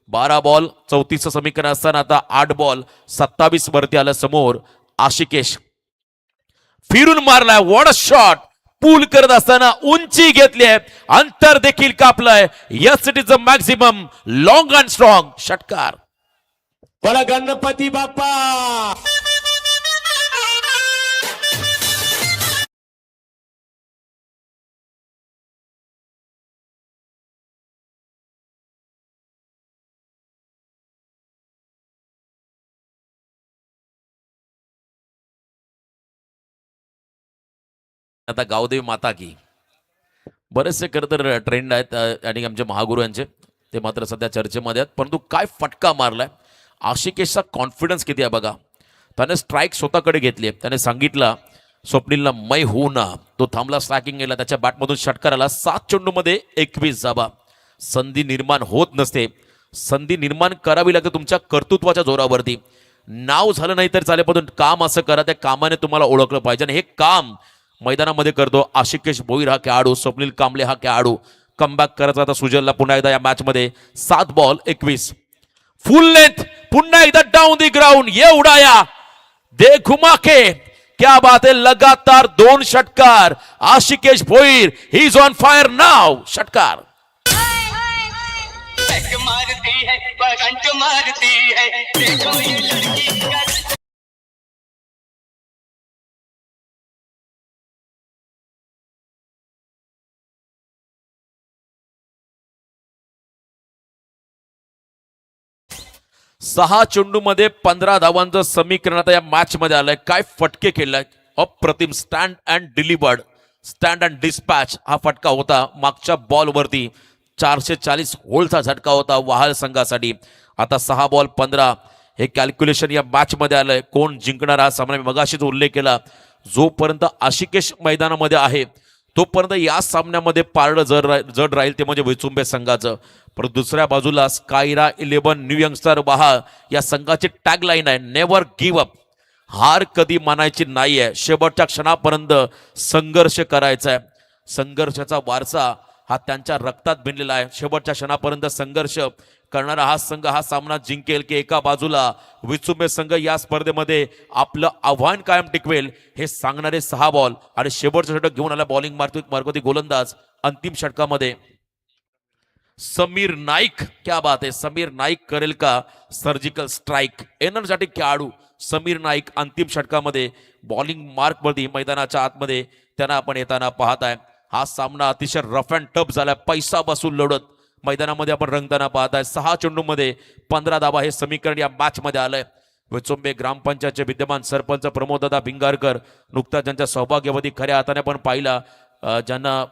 12 बॉल 34 समीकरण असताना आता 8 बॉल 27 वरती आलं समोर. आशिकेश फिरून मारलाय. What a shot. पूल करत असताना उंची घेतली आहे, अंतर देखील कापलंय. Yes it is a maximum long and strong षटकार. बोला गणपती बाप्पा. आता गावदेवी माता की बरेचसे खरं तर ट्रेंड आहेत आणि आमचे महागुरू यांचे, ते मात्र सध्या चर्चेमध्ये आहेत. परंतु काय फटका मारलाय. आशिकेशचा कॉन्फिडन्स किती आहे बघा. त्याने स्ट्राईक स्वतःकडे घेतली. त्याने सांगितलं स्वप्नीलला मै होऊ ना. तो थांबला, स्ट्रायकिंग गेला, त्याच्या बॅटमधून षटकार आला. 7 चेंडूमध्ये 21 धावा. संधी निर्माण होत नसते, संधी निर्माण करावी लागते तुमच्या कर्तृत्वाच्या जोरावरती. नाव झालं नाही तर चालेल, पण काम असं करा, त्या कामाने तुम्हाला ओळखलं पाहिजे. आणि हे काम मैदानामध्ये करतो आशिकेश भोईर हा खेळाडू. स्वप्नील कांबळे हा खेळाडू. कमबॅक करायचा आता सुजलला पुन्हा एकदा या मॅच मध्ये. 7 बॉल 21. फुल लेंथ पुन्हा एकदा डाऊन दी ग्राउंड. ये उडाया दे घुमा के क्या बात है, लगातार 2 षटकार. Ashikesh Bhoir he is on fire नाव. षटकार. पैक मारती है करंट मारती है देखो ये लड़की का सहा चेंडूमध्ये 15 धावांचं समीकरण आता या मॅच मध्ये आलंय. काय फटके खेळलाय, अप्रतिम. Stand and delivered, stand and dispatch हा फटका होता मागच्या बॉलवरती. 440 होलचा झटका होता वहाल संघासाठी. आता 6 बॉल 15 हे कॅल्क्युलेशन या मॅच मध्ये आलंय. कोण जिंकणार हा सामना, मी मगाशीच उल्लेख केला. जोपर्यंत आशिकेश मैदानामध्ये आहे तोपर्यंत या सामन्यामध्ये पारडं जड राहील ते म्हणजे विचुंबे संघाचं. परंतु दुसऱ्या बाजूला स्कायरा 11 न्यू यंगस्टर वहाल या संघाची टॅगलाईन आहे, नेव्हर गिव्ह अप. हार कधी मानायची नाहीये, शेवटच्या क्षणापर्यंत संघर्ष करायचा आहे. संघर्षाचा वारसा हा त्यांच्या रक्तात भिनलेला आहे. शेवटच्या क्षणापर्यंत संघर्ष करणारा हा संघ हा सामना जिंकेल की एका बाजूला विचुंबे संघ या स्पर्धेमध्ये आपलं आव्हान कायम टिकवेल हे सांगणारे 6 बॉल. आणि शेवटचं षटक घेऊन आला बॉलिंग मार्गवती गोलंदाज अंतिम षटकामध्ये समीर नाईक. क्या बात आहे, समीर नाईक करेल का सर्जिकल स्ट्राईक. एनर्जेटिक खेळाडू समीर नाईक अंतिम षटकामध्ये बॉलिंग मार्कवरती मैदानाच्या आतमध्ये त्यांना आपण येताना पाहत आहे. हा सामना अतिशय रफ अँड टफ झालाय, पैसा बसून लढत मैदानामध्ये आपण रंगताना पाहत आहे. 6 चेंडूमध्ये 15 धावा हे समीकरण या मॅच मध्ये आलंय. विचुंबे ग्रामपंचायतचे विद्यमान सरपंच प्रमोददादा भिंगारकर नुकताच ज्यांच्या सौभाग्यवती खऱ्या हाताने पण पाहिला, ज्यांना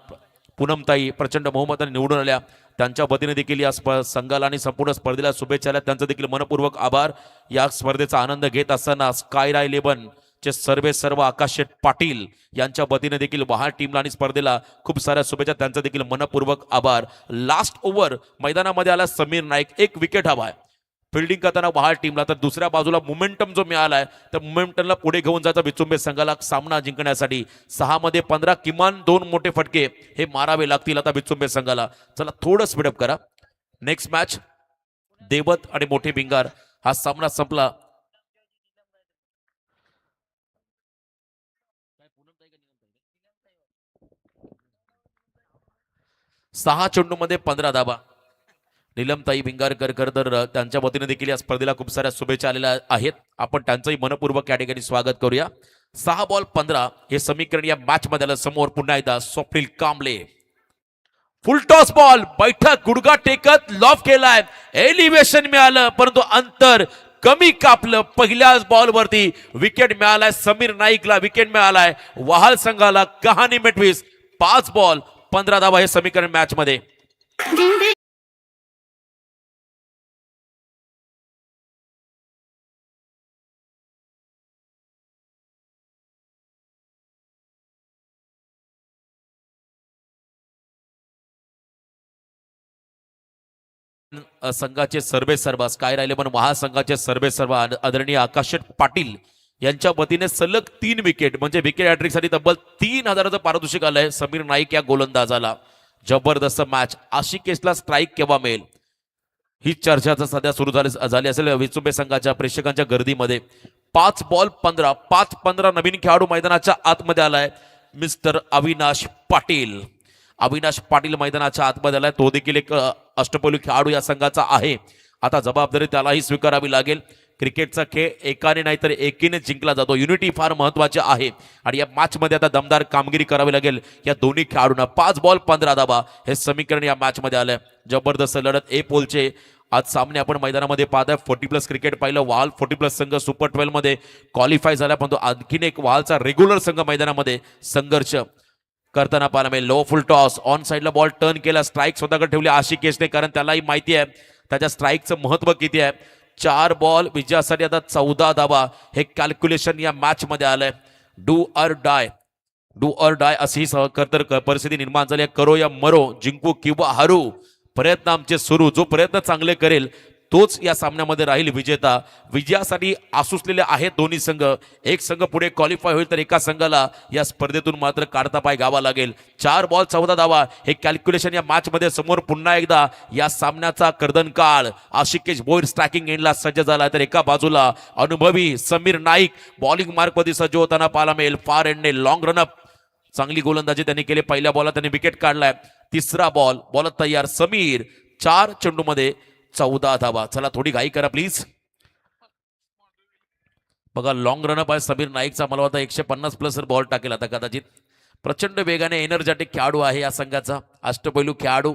पूनमताई प्रचंड बहुमताने निवडून आल्या, त्यांच्या वतीने देखील या संघाला आणि संपूर्ण स्पर्धेला शुभेच्छा. त्यांचा देखील मनपूर्वक आभार. या स्पर्धेचा आनंद घेत असताना स्कायरा 11 चे सर्व आकाश शेठ पाटील यांच्या वतीने देखील वहाल टीमला आणि स्पर्धेला खूप साऱ्या शुभेच्छा. त्यांचा देखील मनपूर्वक आभार. लास्ट ओव्हर मैदानामध्ये आला समीर नाईक, 1 विकेट हवा आहे फिल्डिंग करताना वहाल टीमला. तर दुसऱ्या बाजूला मोमेंटम जो मिळालाय तर मोमेंटमला पुढे घेऊन जायचा विचुंबे संघाला सामना जिंकण्यासाठी. 6 मध्ये 15 किमान 2 मोठे फटके हे मारावे लागतील आता विचुंबे संघाला. चला थोडं स्पीडअप करा. नेक्स्ट मॅच देवत आणि मोठे भिंगार हा सामना संपला. सहा चेंडूमध्ये 15 धावा. नीलमताई भिंगारकर तर त्यांच्या वतीने देखील या स्पर्धेला खूप साऱ्या शुभेच्छा आलेल्या आहेत. आपण त्यांचंही मनपूर्वक या ठिकाणी स्वागत करूया. 6 बॉल 15 हे समीकरण या मॅच मध्ये आलं. समोर पुन्हा एकदा स्वप्नील कांबळे, फुल टॉस बॉल, बैठक गुडगा टेकत लॉफ केलाय, एलिव्हेशन मिळालं परंतु अंतर कमी कापलं. पहिल्याच बॉलवरती विकेट मिळालाय समीर नाईकला, विकेट मिळालाय वहाल संघाला. कहाणी मिटवीस. 5 बॉल 15 धावा हे समीकरण मॅच मध्ये. संघाचे सर्वेसर्वा स्कायरा 11 महासंघाचे सर्वेसर्वा आदरणीय आकाश पाटील यांच्या वतीने सलग 3 विकेट म्हणजे विकेट हॅट्रिक साठी तब्बल 3000चं पारितोषिक आलंय समीर नाईक या गोलंदाजाला. जबरदस्त मॅच. आशिकेशला स्ट्राईक केव्हा मिळेल ही चर्चा सध्या सुरू झाली असेल विचुंबे संघाच्या प्रेक्षकांच्या गर्दीमध्ये. 5 बॉल 15 5-15 नवीन खेळाडू मैदानाच्या आतमध्ये आलाय मिस्टर अविनाश पाटील. अविनाश पाटील मैदानाच्या आतमध्ये आलाय. तो देखील एक अष्टपैलू खेळाडू या संघाचा आहे. आता जबाबदारी त्यालाही स्वीकारावी लागेल. क्रिकेटचा खेळ एकाने नाही तर एकीने जिंकला जातो. युनिटी फार महत्वाची आहे आणि या मॅच मध्ये आता दमदार कामगिरी करावी लागेल या दोन्ही खेळाडूंना. 5 बॉल 15 धावा हे समीकरण या मॅच मध्ये आलंय. जबरदस्त लढत. ए पोलचे आज सामने आपण मैदानामध्ये पाहताय. 40+ क्रिकेट पाहिलं. वहाल 40+ संघ सुपर 12 मध्ये क्वालिफाय झाला, परंतु आणखीन एक वहालचा रेग्युलर संघ मैदानामध्ये संघर्ष करताना पाहायला मिळेल. लो फुल टॉस ऑन साइडला बॉल टर्न केला. स्ट्राईक स्वतःकडे ठेवली आशिकेशने, कारण त्यालाही माहिती आहे त्याच्या स्ट्राईकचं महत्व किती आहे. 4 बॉल विजयासाठी आता 14 धावा हे कॅल्क्युलेशन या मॅच मध्ये आलंय. डू ऑर डाय अशी परिस्थिती निर्माण झाली आहे. करो या मरो, जिंकू किंवा हरू, प्रयत्न आमचे सुरू. जो प्रयत्न चांगले करेल तोच या सामन्यामध्ये राहील विजेता. विजयासाठी आसुसलेले आहेत दोन्ही संघ. एक संघ पुढे क्वालिफाय होईल तर एका संघाला या स्पर्धेतून मात्र काढता पाय घ्यावा लागेल. 4 बॉल 14 धावा हे कॅल्क्युलेशन या मॅच मध्ये समोर पुन्हा एकदा या सामन्याचा कर्दनकाळ. आशिकेश भोईर स्ट्रायकिंग एंडला सज्ज झाला तर एका बाजूला अनुभवी समीर नाईक बॉलिंग मार्कमध्ये सज्ज होताना पाहायला मिळेल. फार एंडने लॉंग रनअप चांगली गोलंदाजी त्यांनी केली. पहिल्या बॉलला त्यांनी विकेट काढलाय. तिसरा बॉल तयार. समीर 4 चेंडूमध्ये 14 धावा. चला थोडी घाई करा प्लीज. बघा लॉंग रनअप आहे समीर नाईकचा. मला वाटतं 150 प्लस बॉल टाकेल आता कदाचित. प्रचंड वेगाने एनर्जेटिक खेळाडू आहे या संघाचा. अष्टपैलू खेळाडू.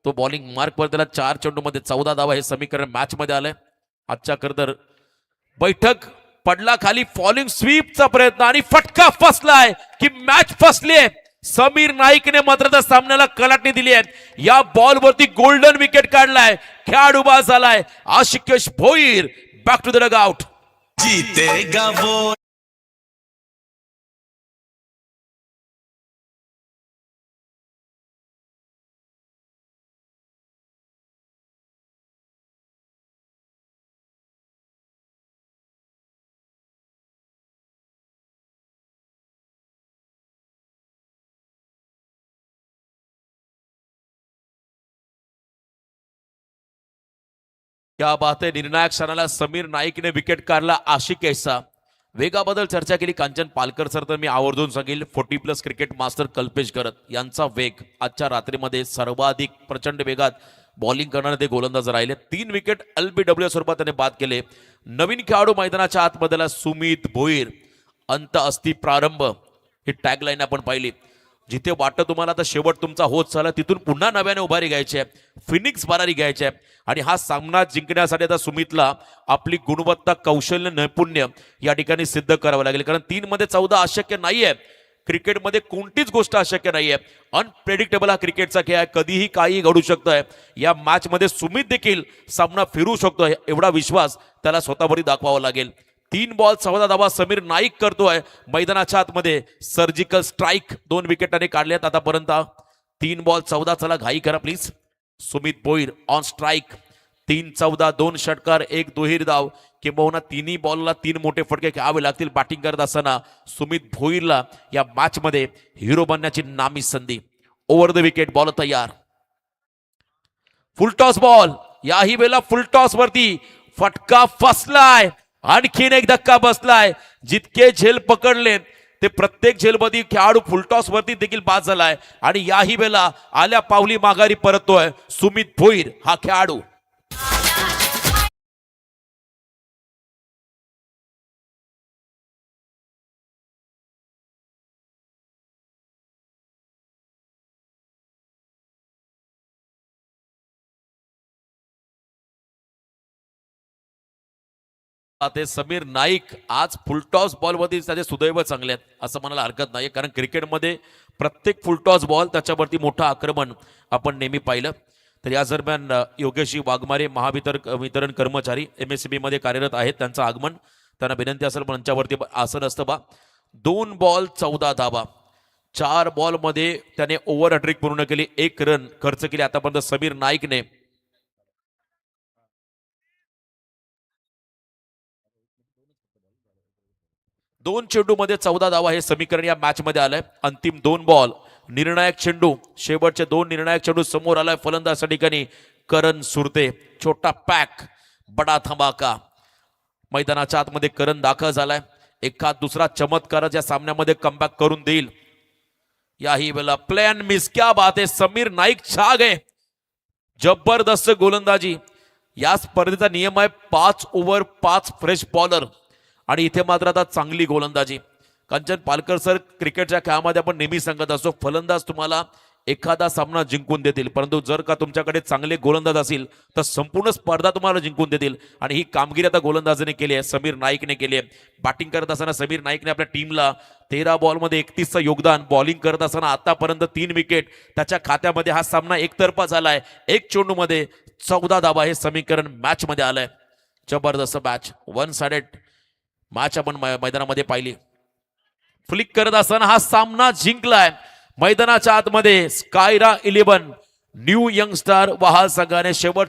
तो बॉलिंग मार्कवर त्याला 4 चेंडूमध्ये 14 धावा हे समीकरण मॅच मध्ये आलंय. आजच्या करदर बैठक पडला खाली. फॉलिंग स्वीपचा प्रयत्न आणि फटका फसलाय की मॅच फसलीये. समीर नाईकने मात्र त्या सामन्याला कलाटणी दिली आहे. या बॉलवरती गोल्डन विकेट काढलाय. खेळाडू बाद झालाय. Ashikesh Bhoir back to the dugout. जीतेगा वो क्या बात आहे. निर्णायक क्षणाला समीर नाईकने विकेट काढला आशिकेशचा. वेगाबद्दल चर्चा केली कांचन पालकर सर तर मी आवर्जून सांगेल 40+ क्रिकेट मास्टर कल्पेश करत यांचा वेग आजच्या रात्रीमध्ये सर्वाधिक प्रचंड वेगात बॉलिंग करणारे ते गोलंदाज राहिले. 3 विकेट LBW स्वरूपात त्याने बाद केले. नवीन खेळाडू मैदानाच्या आतमधला सुमित भोईर. अंत अस्ति प्रारंभ ही टॅगलाईन आपण पाहिली. जिथे वाटतं तुम्हाला आता शेवट तुमचा होत चालला तिथून पुन्हा नव्याने उभारी घ्यायची आहे. फिनिक्स भरारी घ्यायची आहे. आणि हा सामना जिंकण्यासाठी आता सुमितला आपली गुणवत्ता कौशल्य नैपुण्य या ठिकाणी सिद्ध करावं लागेल. कारण 3 मध्ये 14 अशक्य नाहीये. क्रिकेटमध्ये कोणतीच गोष्ट अशक्य नाहीये. अनप्रेडिक्टेबल हा क्रिकेटचा खेळ आहे. कधीही काही घडू शकतोय. या मॅच मध्ये सुमित देखील सामना फिरू शकतोय एवढा विश्वास त्याला स्वतःवरती दाखवावा लागेल. 3 बॉल 14 धावा समीर नाईक करतोय मैदानाच्या आतमध्ये. सर्जिकल स्ट्राईक 2 विकेटाने काढल्यात आतापर्यंत. 3 बॉल 14. चला घाई करा please. Sumit Bhoir on strike. 3-14 2 षटकार 1 दुहेरी धाव. किंबहुना 3ही बॉलला 3 मोठे फटके घ्यावे लागतील बॅटिंग करत असताना. सुमित भोईरला या मॅच मध्ये हिरो बनण्याची नामी संधी. ओव्हर द विकेट बॉल तयार. Full toss ball. याही वेळेला फुलटॉस वरती फटका फसलाय. आणखीन एक धक्का बसलाय. जितके झेल पकडले ते प्रत्येक झेलमध्ये खेळाडू फुलटॉस वरती देखील बाद झालाय. आणि याही वेळेला आल्या पावली माघारी परततोय सुमित भोईर हा खेळाडू. ते समीर नाईक आज फुलटॉस बॉलवरती त्याचे सुदैव चांगले आहेत असं म्हणायला हरकत नाही. कारण क्रिकेटमध्ये प्रत्येक फुलटॉस बॉल त्याच्यावरती मोठं आक्रमण आपण नेहमी पाहिलं. तर या दरम्यान योगेशजी वाघमारे वितरण कर्मचारी MSCB मध्ये कार्यरत आहेत. त्यांचं आगमन. त्यांना विनंती असेल पण त्यांच्यावरती आसन असतं बा. 2 बॉल 14 धावा. 4 बॉल मध्ये त्याने ओव्हर हॅट्रिक पूर्ण केली. 1 रन खर्च केले आतापर्यंत समीर नाईकने. दोन चेंडूमध्ये 14 धावा हे समीकरण या मॅच मध्ये आलंय. अंतिम 2 बॉल निर्णायक चेंडू. शेवटचे 2 निर्णायक चेंडू समोर आलाय फलंदाज ठिकाणी करण सुरते. छोटा पॅक बडा धमाका. मैदानाच्या आतमध्ये करण दाखल झालाय. एखाद दुसरा चमत्कार या सामन्यामध्ये कमबॅक करून देईल. याही वेळेला प्लॅन मिस. क्या बात आहे. समीर नाईक छा गए. जबरदस्त गोलंदाजी. या स्पर्धेचा नियम आहे 5 ओव्हर 5 फ्रेश बॉलर. आणि इथे मात्र आता चांगली गोलंदाजी. कांचन पालकर सर क्रिकेटच्या खेळामध्ये आपण नेहमी सांगत असतो फलंदाज तुम्हाला एखादा सामना जिंकून देतील परंतु जर का तुमच्याकडे चांगले गोलंदाज असतील तर संपूर्ण स्पर्धा तुम्हाला जिंकून देतील. आणि ही कामगिरी आता गोलंदाजीने केली आहे. समीर नाईकने केली आहे. बॅटिंग करत असताना समीर नाईकने आपल्या टीमला 13 बॉलमध्ये 31चं योगदान. बॉलिंग करत असताना आतापर्यंत 3 विकेट त्याच्या खात्यामध्ये. हा सामना एकतर्फा झालाय. 1 चेंडूमध्ये 14 धावा हे समीकरण मॅच मध्ये आलंय. जबरदस्त मॅच. 1 साइडेड मॅच आपण मैदानामध्ये पाहिली. फ्लिक करत असताना हा सामना जिंकलाय. मैदानाच्या आतमध्ये स्कायरा 11 न्यू यंग स्टार वहाल संघाने शेवटच्या